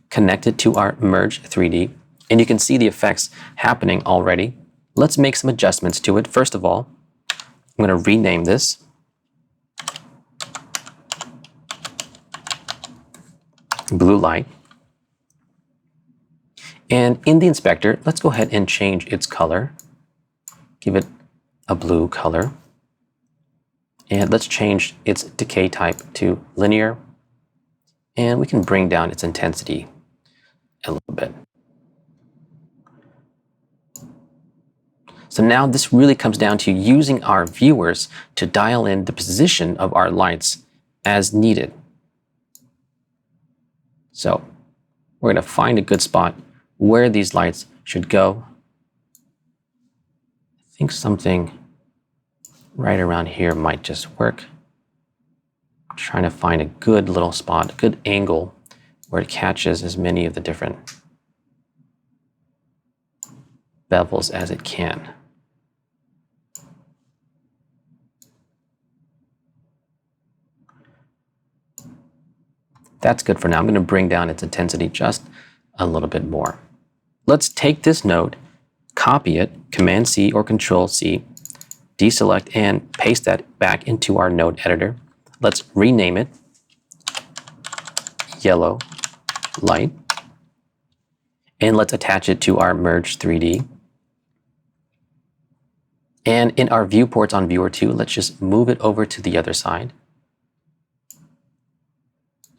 connect it to our Merge 3D, and you can see the effects happening already. Let's make some adjustments to it. First of all, I'm going to rename this. Blue light. And in the inspector, let's go ahead and change its color. Give it a blue color. And let's change its decay type to linear. And we can bring down its intensity a little bit. So now this really comes down to using our viewers to dial in the position of our lights as needed. So we're going to find a good spot where these lights should go. I think something right around here might just work. I'm trying to find a good little spot, a good angle where it catches as many of the different bevels as it can. That's good for now. I'm going to bring down its intensity just a little bit more. Let's take this node, copy it, Command-C or Control-C, deselect, and paste that back into our node editor. Let's rename it Yellow Light, and let's attach it to our Merge 3D. And in our viewports on Viewer 2, let's just move it over to the other side.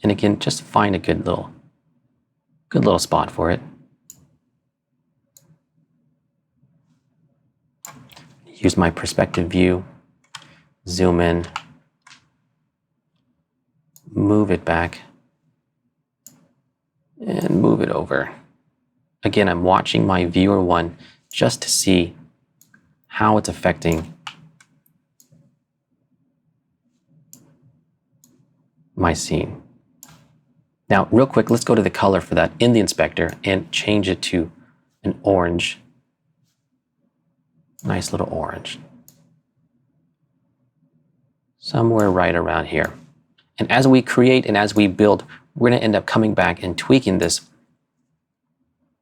And again, just find a good little spot for it. Use my perspective view, zoom in, move it back, and move it over. Again, I'm watching my Viewer 1 just to see how it's affecting my scene. Now, real quick, let's go to the color for that in the inspector and change it to an orange. Nice little orange. Somewhere right around here. And as we create and as we build, we're going to end up coming back and tweaking this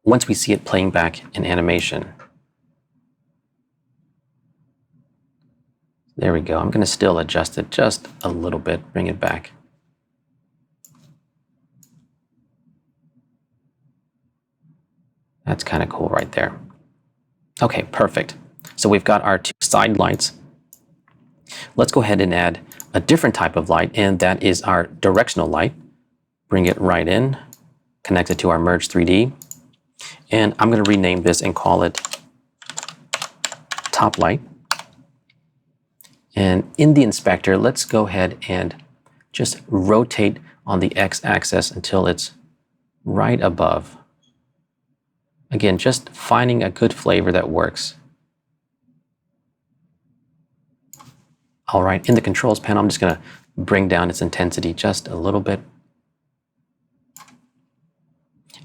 once we see it playing back in animation. There we go. I'm going to still adjust it just a little bit, bring it back. That's kind of cool right there. Okay, perfect. So we've got our two side lights. Let's go ahead and add a different type of light, and that is our directional light. Bring it right in, connect it to our Merge 3D, and I'm going to rename this and call it Top Light. And in the inspector, let's go ahead and just rotate on the x-axis until it's right above. Again, just finding a good flavor that works. All right, in the controls panel, I'm just going to bring down its intensity just a little bit.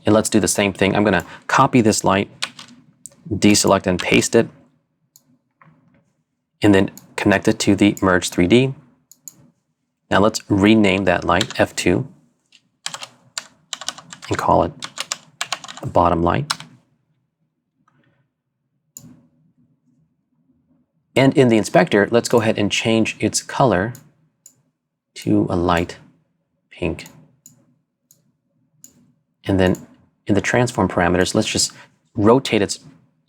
And let's do the same thing. I'm going to copy this light, deselect and paste it, and then connect it to the Merge 3D. Now let's rename that light F2 and call it the bottom light. And in the inspector, let's go ahead and change its color to a light pink. And then in the transform parameters, let's just rotate its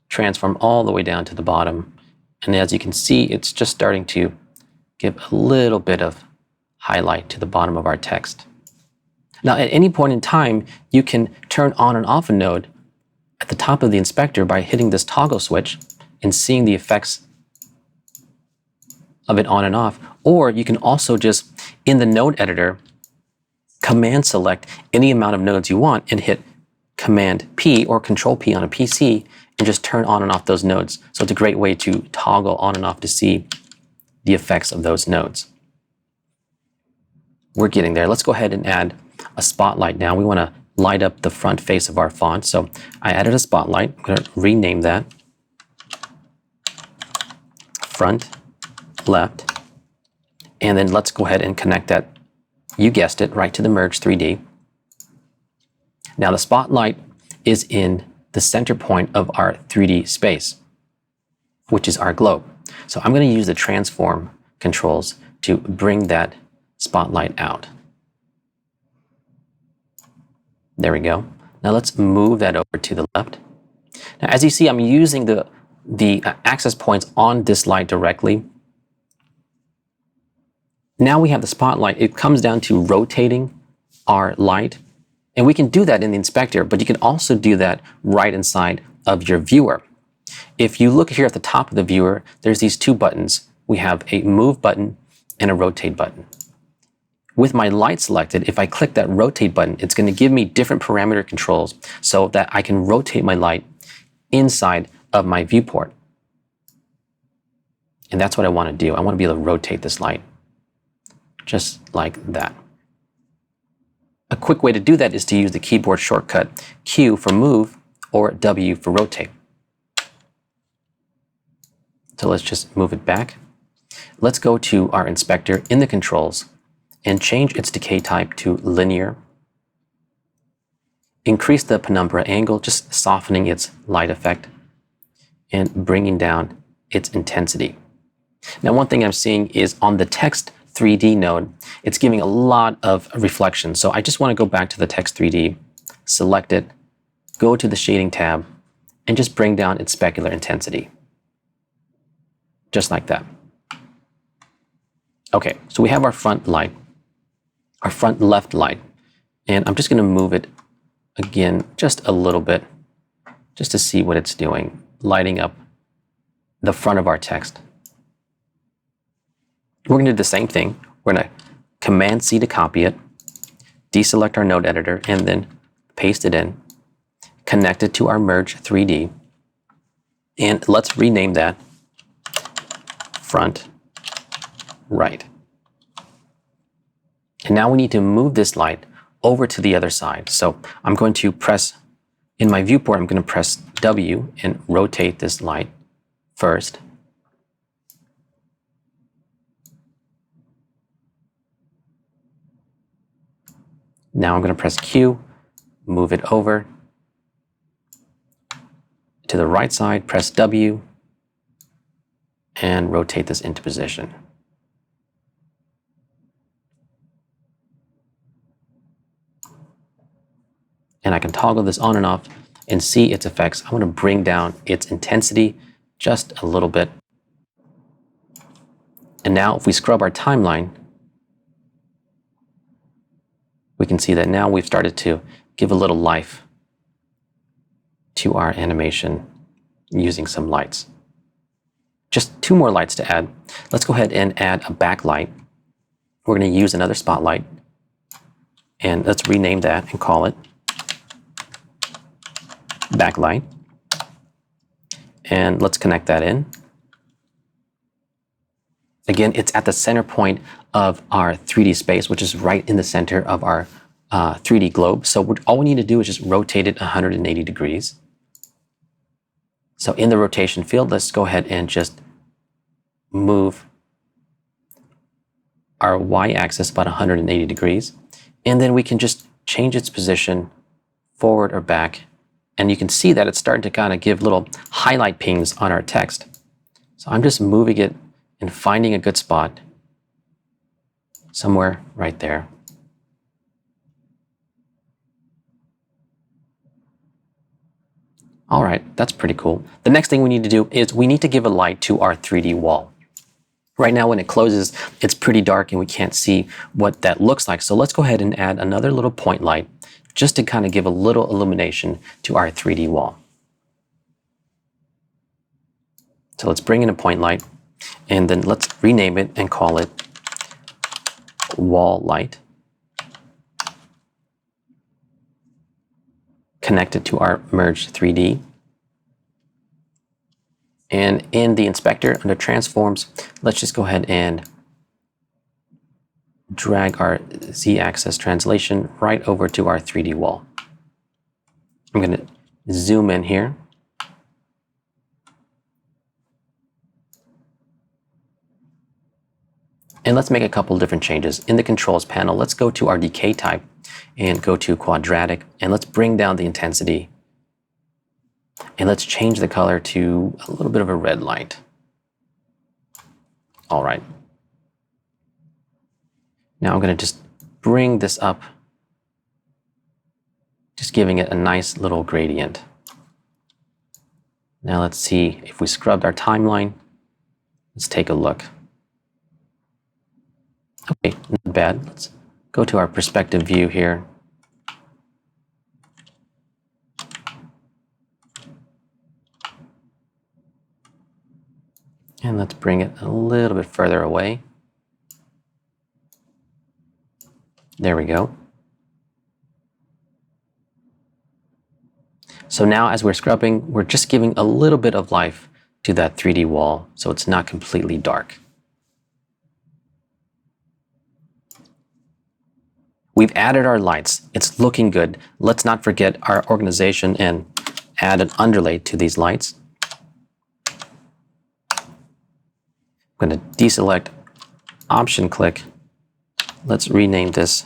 transform all the way down to the bottom. And as you can see, it's just starting to give a little bit of highlight to the bottom of our text. Now, at any point in time, you can turn on and off a node at the top of the inspector by hitting this toggle switch and seeing the effects of it on and off. Or you can also just, in the node editor, command select any amount of nodes you want and hit Command P or Control P on a PC and just turn on and off those nodes. So it's a great way to toggle on and off to see the effects of those nodes. We're getting there. Let's go ahead and add a spotlight now. We want to light up the front face of our font. So I added a spotlight. I'm going to rename that Front Left. And then let's go ahead and connect that, you guessed it, right to the Merge 3D. Now the spotlight is in the center point of our 3D space, which is our globe. So I'm going to use the transform controls to bring that spotlight out. There we go. Now let's move that over to the left. Now as you see, I'm using the access points on this light directly. Now we have the spotlight. It comes down to rotating our light. And we can do that in the inspector, but you can also do that right inside of your viewer. If you look here at the top of the viewer, there's these two buttons. We have a move button and a rotate button. With my light selected, if I click that rotate button, it's going to give me different parameter controls so that I can rotate my light inside of my viewport. And that's what I want to do. I want to be able to rotate this light just like that. A quick way to do that is to use the keyboard shortcut Q for move or W for rotate. So let's just move it back. Let's go to our inspector in the controls and change its decay type to linear. Increase the penumbra angle, just softening its light effect and bringing down its intensity. Now, one thing I'm seeing is on the text 3D node, it's giving a lot of reflection. So I just want to go back to the text 3D, select it, go to the shading tab, and just bring down its specular intensity. Just like that. Okay, so we have our front light, our front left light, and I'm just going to move it again just a little bit, just to see what it's doing, lighting up the front of our text. We're going to do the same thing. We're going to Command C to copy it, deselect our node editor, and then paste it in, connect it to our Merge 3D, and let's rename that Front Right. And now we need to move this light over to the other side. So I'm going to press, in my viewport, I'm going to press W and rotate this light first. Now I'm going to press Q, move it over to the right side, press W, and rotate this into position. And I can toggle this on and off and see its effects. I want to bring down its intensity just a little bit. And now if we scrub our timeline, we can see that now we've started to give a little life to our animation using some lights. Just 2 more lights to add. Let's go ahead and add a backlight. We're going to use another spotlight, and let's rename that and call it backlight. And let's connect that in. Again, it's at the center point of our 3D space, which is right in the center of our 3D globe. So all we need to do is just rotate it 180 degrees. So in the rotation field, let's go ahead and just move our y-axis about 180 degrees. And then we can just change its position forward or back. And you can see that it's starting to kind of give little highlight pings on our text. So I'm just moving it and finding a good spot somewhere right there. All right, that's pretty cool. The next thing we need to do is we need to give a light to our 3D wall. Right now when it closes, it's pretty dark and we can't see what that looks like. So let's go ahead and add another little point light just to kind of give a little illumination to our 3D wall. So let's bring in a point light and then let's rename it and call it wall light. Connect it to our merge 3D. And in the inspector under transforms, let's just go ahead and drag our Z-axis translation right over to our 3D wall. I'm going to zoom in here. And let's make a couple different changes. In the controls panel, let's go to our decay type and go to quadratic, and let's bring down the intensity. And let's change the color to a little bit of a red light. All right. Now I'm going to just bring this up, just giving it a nice little gradient. Now let's see if we scrubbed our timeline. Let's take a look. Okay, not bad. Let's go to our perspective view here. And let's bring it a little bit further away. There we go. So now as we're scrubbing, we're just giving a little bit of life to that 3D wall so it's not completely dark. We've added our lights. It's looking good. Let's not forget our organization and add an underlay to these lights. I'm going to deselect, option click. Let's rename this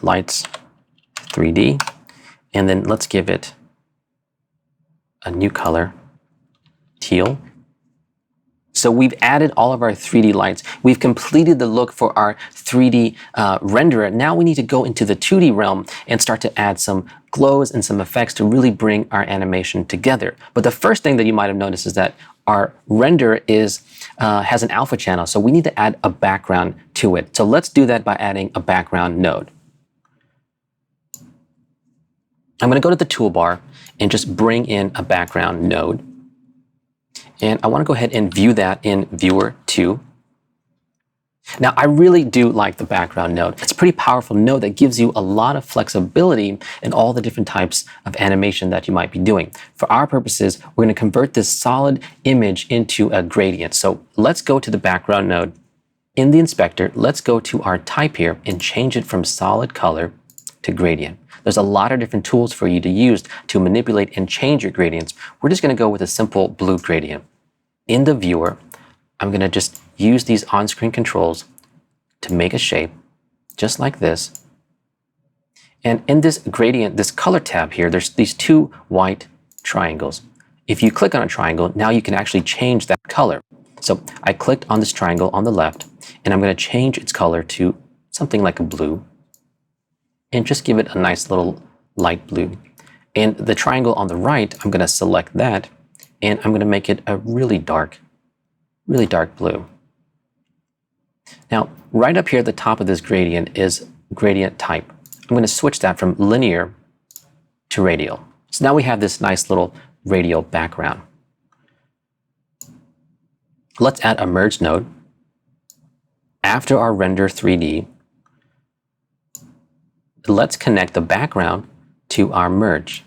lights 3D. And then let's give it a new color, teal. So we've added all of our 3D lights. We've completed the look for our 3D renderer. Now we need to go into the 2D realm and start to add some glows and some effects to really bring our animation together. But the first thing that you might have noticed is that our render has an alpha channel. So we need to add a background to it. So let's do that by adding a background node. I'm going to go to the toolbar and just bring in a background node. And I want to go ahead and view that in Viewer 2. Now, I really do like the background node. It's a pretty powerful node that gives you a lot of flexibility in all the different types of animation that you might be doing. For our purposes, we're going to convert this solid image into a gradient. So let's go to the background node in the inspector, let's go to our type here and change it from solid color to gradient. There's a lot of different tools for you to use to manipulate and change your gradients. We're just going to go with a simple blue gradient. In the viewer, I'm going to just use these on-screen controls to make a shape just like this. And in this gradient, this color tab here, there's these two white triangles. If you click on a triangle, now you can actually change that color. So I clicked on this triangle on the left, and I'm going to change its color to something like a blue, and just give it a nice little light blue. And the triangle on the right, I'm going to select that, and I'm going to make it a really dark blue. Now, right up here at the top of this gradient is gradient type. I'm going to switch that from linear to radial. So now we have this nice little radial background. Let's add a merge node. After our render 3D, let's connect the background to our merge.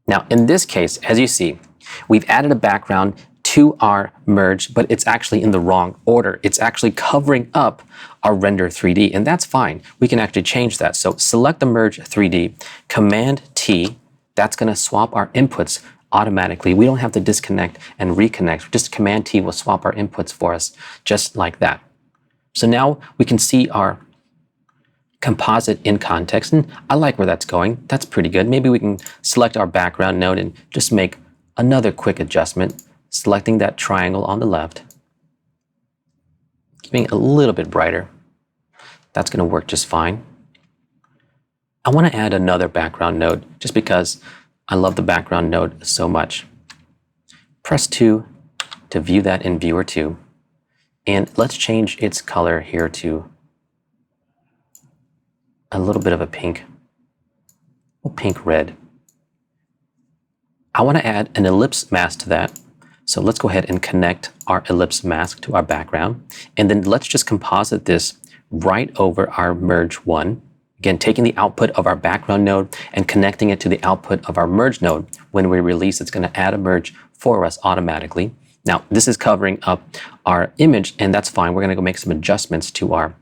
Now, in this case, as you see, we've added a background to our merge, but it's actually in the wrong order. It's actually covering up our render 3D, and that's fine. We can actually change that. So select the merge 3D, Command T, that's going to swap our inputs automatically. We don't have to disconnect and reconnect. Just Command T will swap our inputs for us, just like that. So now we can see our composite in context, and I like where that's going. That's pretty good. Maybe we can select our background node and just make another quick adjustment, selecting that triangle on the left, keeping it a little bit brighter. That's going to work just fine. I want to add another background node just because I love the background node so much. Press 2 to view that in Viewer 2. And let's change its color here to a little bit of a pink red. I want to add an ellipse mask to that. So let's go ahead and connect our ellipse mask to our background. And then let's just composite this right over our merge 1. Again, taking the output of our background node and connecting it to the output of our merge node. When we release, it's going to add a merge for us automatically. Now, this is covering up our image, and that's fine. We're going to go make some adjustments to our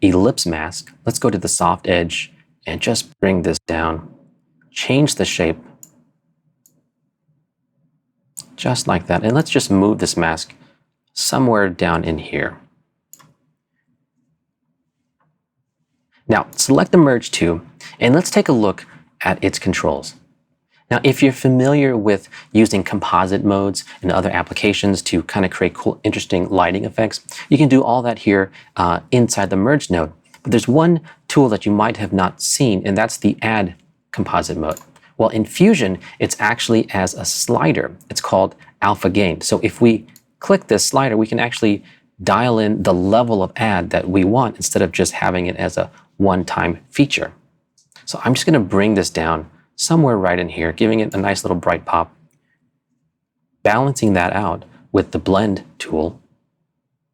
ellipse mask. Let's go to the soft edge and just bring this down. Change the shape just like that. And let's just move this mask somewhere down in here. Now, select the Merge 2, and let's take a look at its controls. Now, if you're familiar with using composite modes and other applications to kind of create cool, interesting lighting effects, you can do all that here inside the Merge node. But there's one tool that you might have not seen, and that's the Add composite mode. Well, in Fusion, it's actually as a slider. It's called alpha gain. So if we click this slider, we can actually dial in the level of add that we want instead of just having it as a one-time feature. So I'm just going to bring this down somewhere right in here, giving it a nice little bright pop, balancing that out with the blend tool,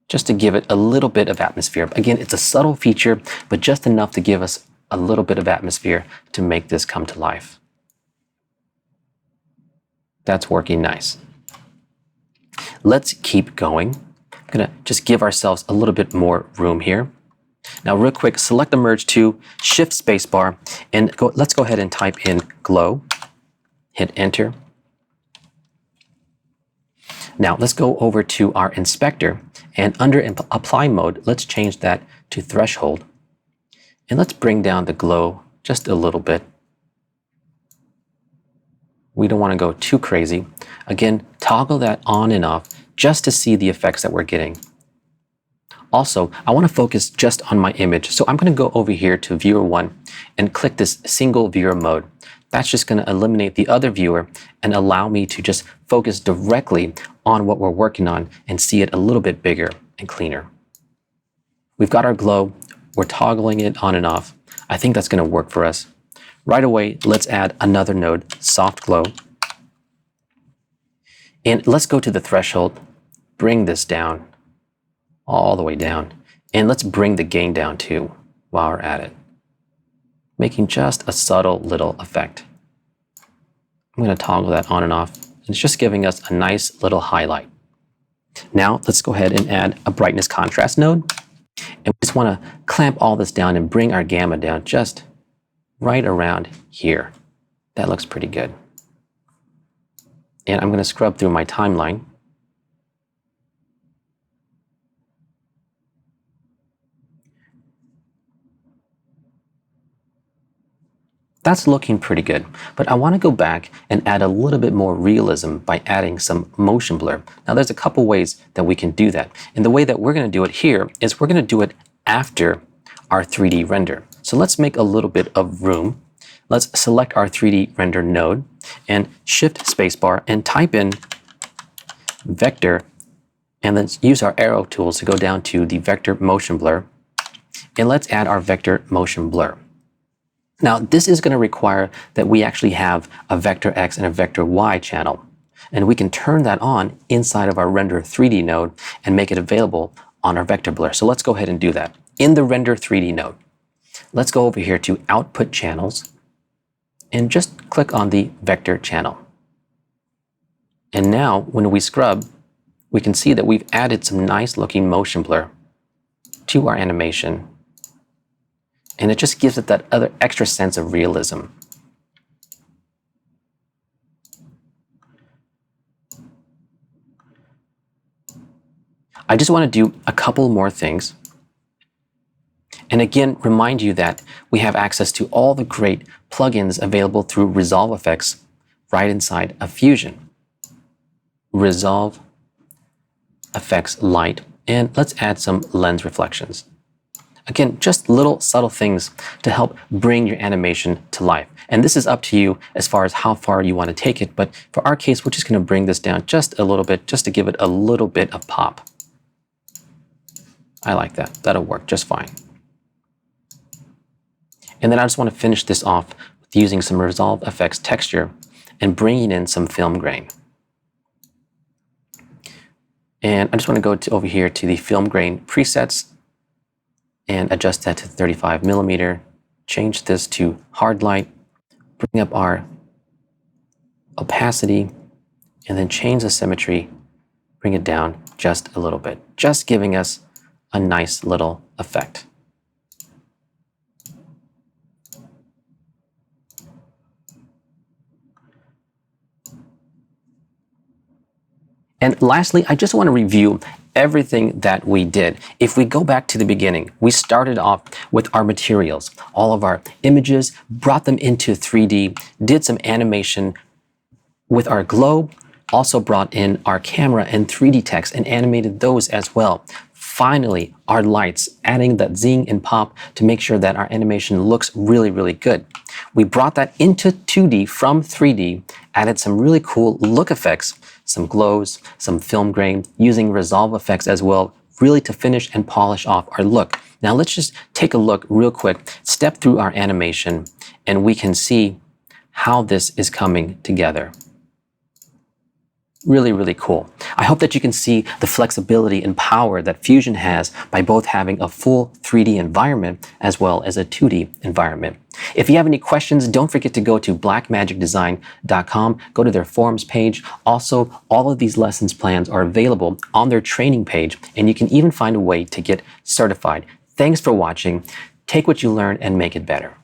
just to give it a little bit of atmosphere. Again, it's a subtle feature, but just enough to give us a little bit of atmosphere to make this come to life. That's working nice. Let's keep going. I'm going to just give ourselves a little bit more room here. Now, real quick, select the Merge 2, Shift Spacebar, and let's go ahead and type in glow. Hit Enter. Now, let's go over to our inspector, and under Apply Mode, let's change that to Threshold. And let's bring down the glow just a little bit. We don't want to go too crazy. Again, toggle that on and off just to see the effects that we're getting. Also, I want to focus just on my image. So I'm going to go over here to Viewer 1 and click this Single Viewer Mode. That's just going to eliminate the other viewer and allow me to just focus directly on what we're working on and see it a little bit bigger and cleaner. We've got our glow. We're toggling it on and off. I think that's going to work for us. Right away, let's add another node, Soft Glow. And let's go to the threshold, bring this down, all the way down. And let's bring the gain down too while we're at it, making just a subtle little effect. I'm going to toggle that on and off. It's just giving us a nice little highlight. Now let's go ahead and add a brightness contrast node. And we just want to clamp all this down and bring our gamma down just right around here. That looks pretty good. And I'm going to scrub through my timeline. That's looking pretty good, but I want to go back and add a little bit more realism by adding some motion blur. Now there's a couple ways that we can do that. And the way that we're going to do it here is we're going to do it after our 3D render. So let's make a little bit of room. Let's select our 3D render node and shift spacebar and type in vector, and then use our arrow tools to go down to the vector motion blur. And let's add our vector motion blur. Now, this is going to require that we actually have a vector X and a vector Y channel. And we can turn that on inside of our render 3D node and make it available on our vector blur. So let's go ahead and do that. In the render 3D node, let's go over here to output channels and just click on the vector channel. And now when we scrub, we can see that we've added some nice looking motion blur to our animation. And it just gives it that other extra sense of realism. I just want to do a couple more things. And again, remind you that we have access to all the great plugins available through Resolve Effects right inside of Fusion. Resolve Effects Light, and let's add some lens reflections. Again, just little subtle things to help bring your animation to life. And this is up to you as far as how far you want to take it. But for our case, we're just going to bring this down just a little bit, just to give it a little bit of pop. I like that. That'll work just fine. And then I just want to finish this off with using some Resolve Effects texture and bringing in some film grain. And I just want to go over here to the film grain presets and adjust that to 35 millimeter. Change this to hard light, bring up our opacity, and then change the symmetry, bring it down just a little bit, just giving us a nice little effect. And lastly, I just want to review everything that we did. If we go back to the beginning, we started off with our materials, all of our images, brought them into 3D, did some animation with our globe, also brought in our camera and 3D text and animated those as well. Finally, our lights, adding that zing and pop to make sure that our animation looks really, really good. We brought that into 2D from 3D, added some really cool look effects, some glows, some film grain, using Resolve Effects as well, really to finish and polish off our look. Now let's just take a look real quick, step through our animation, and we can see how this is coming together. Really, really cool. I hope that you can see the flexibility and power that Fusion has by both having a full 3D environment as well as a 2D environment. If you have any questions, don't forget to go to blackmagicdesign.com, go to their forums page. Also, all of these lessons plans are available on their training page, and you can even find a way to get certified. Thanks for watching. Take what you learn and make it better.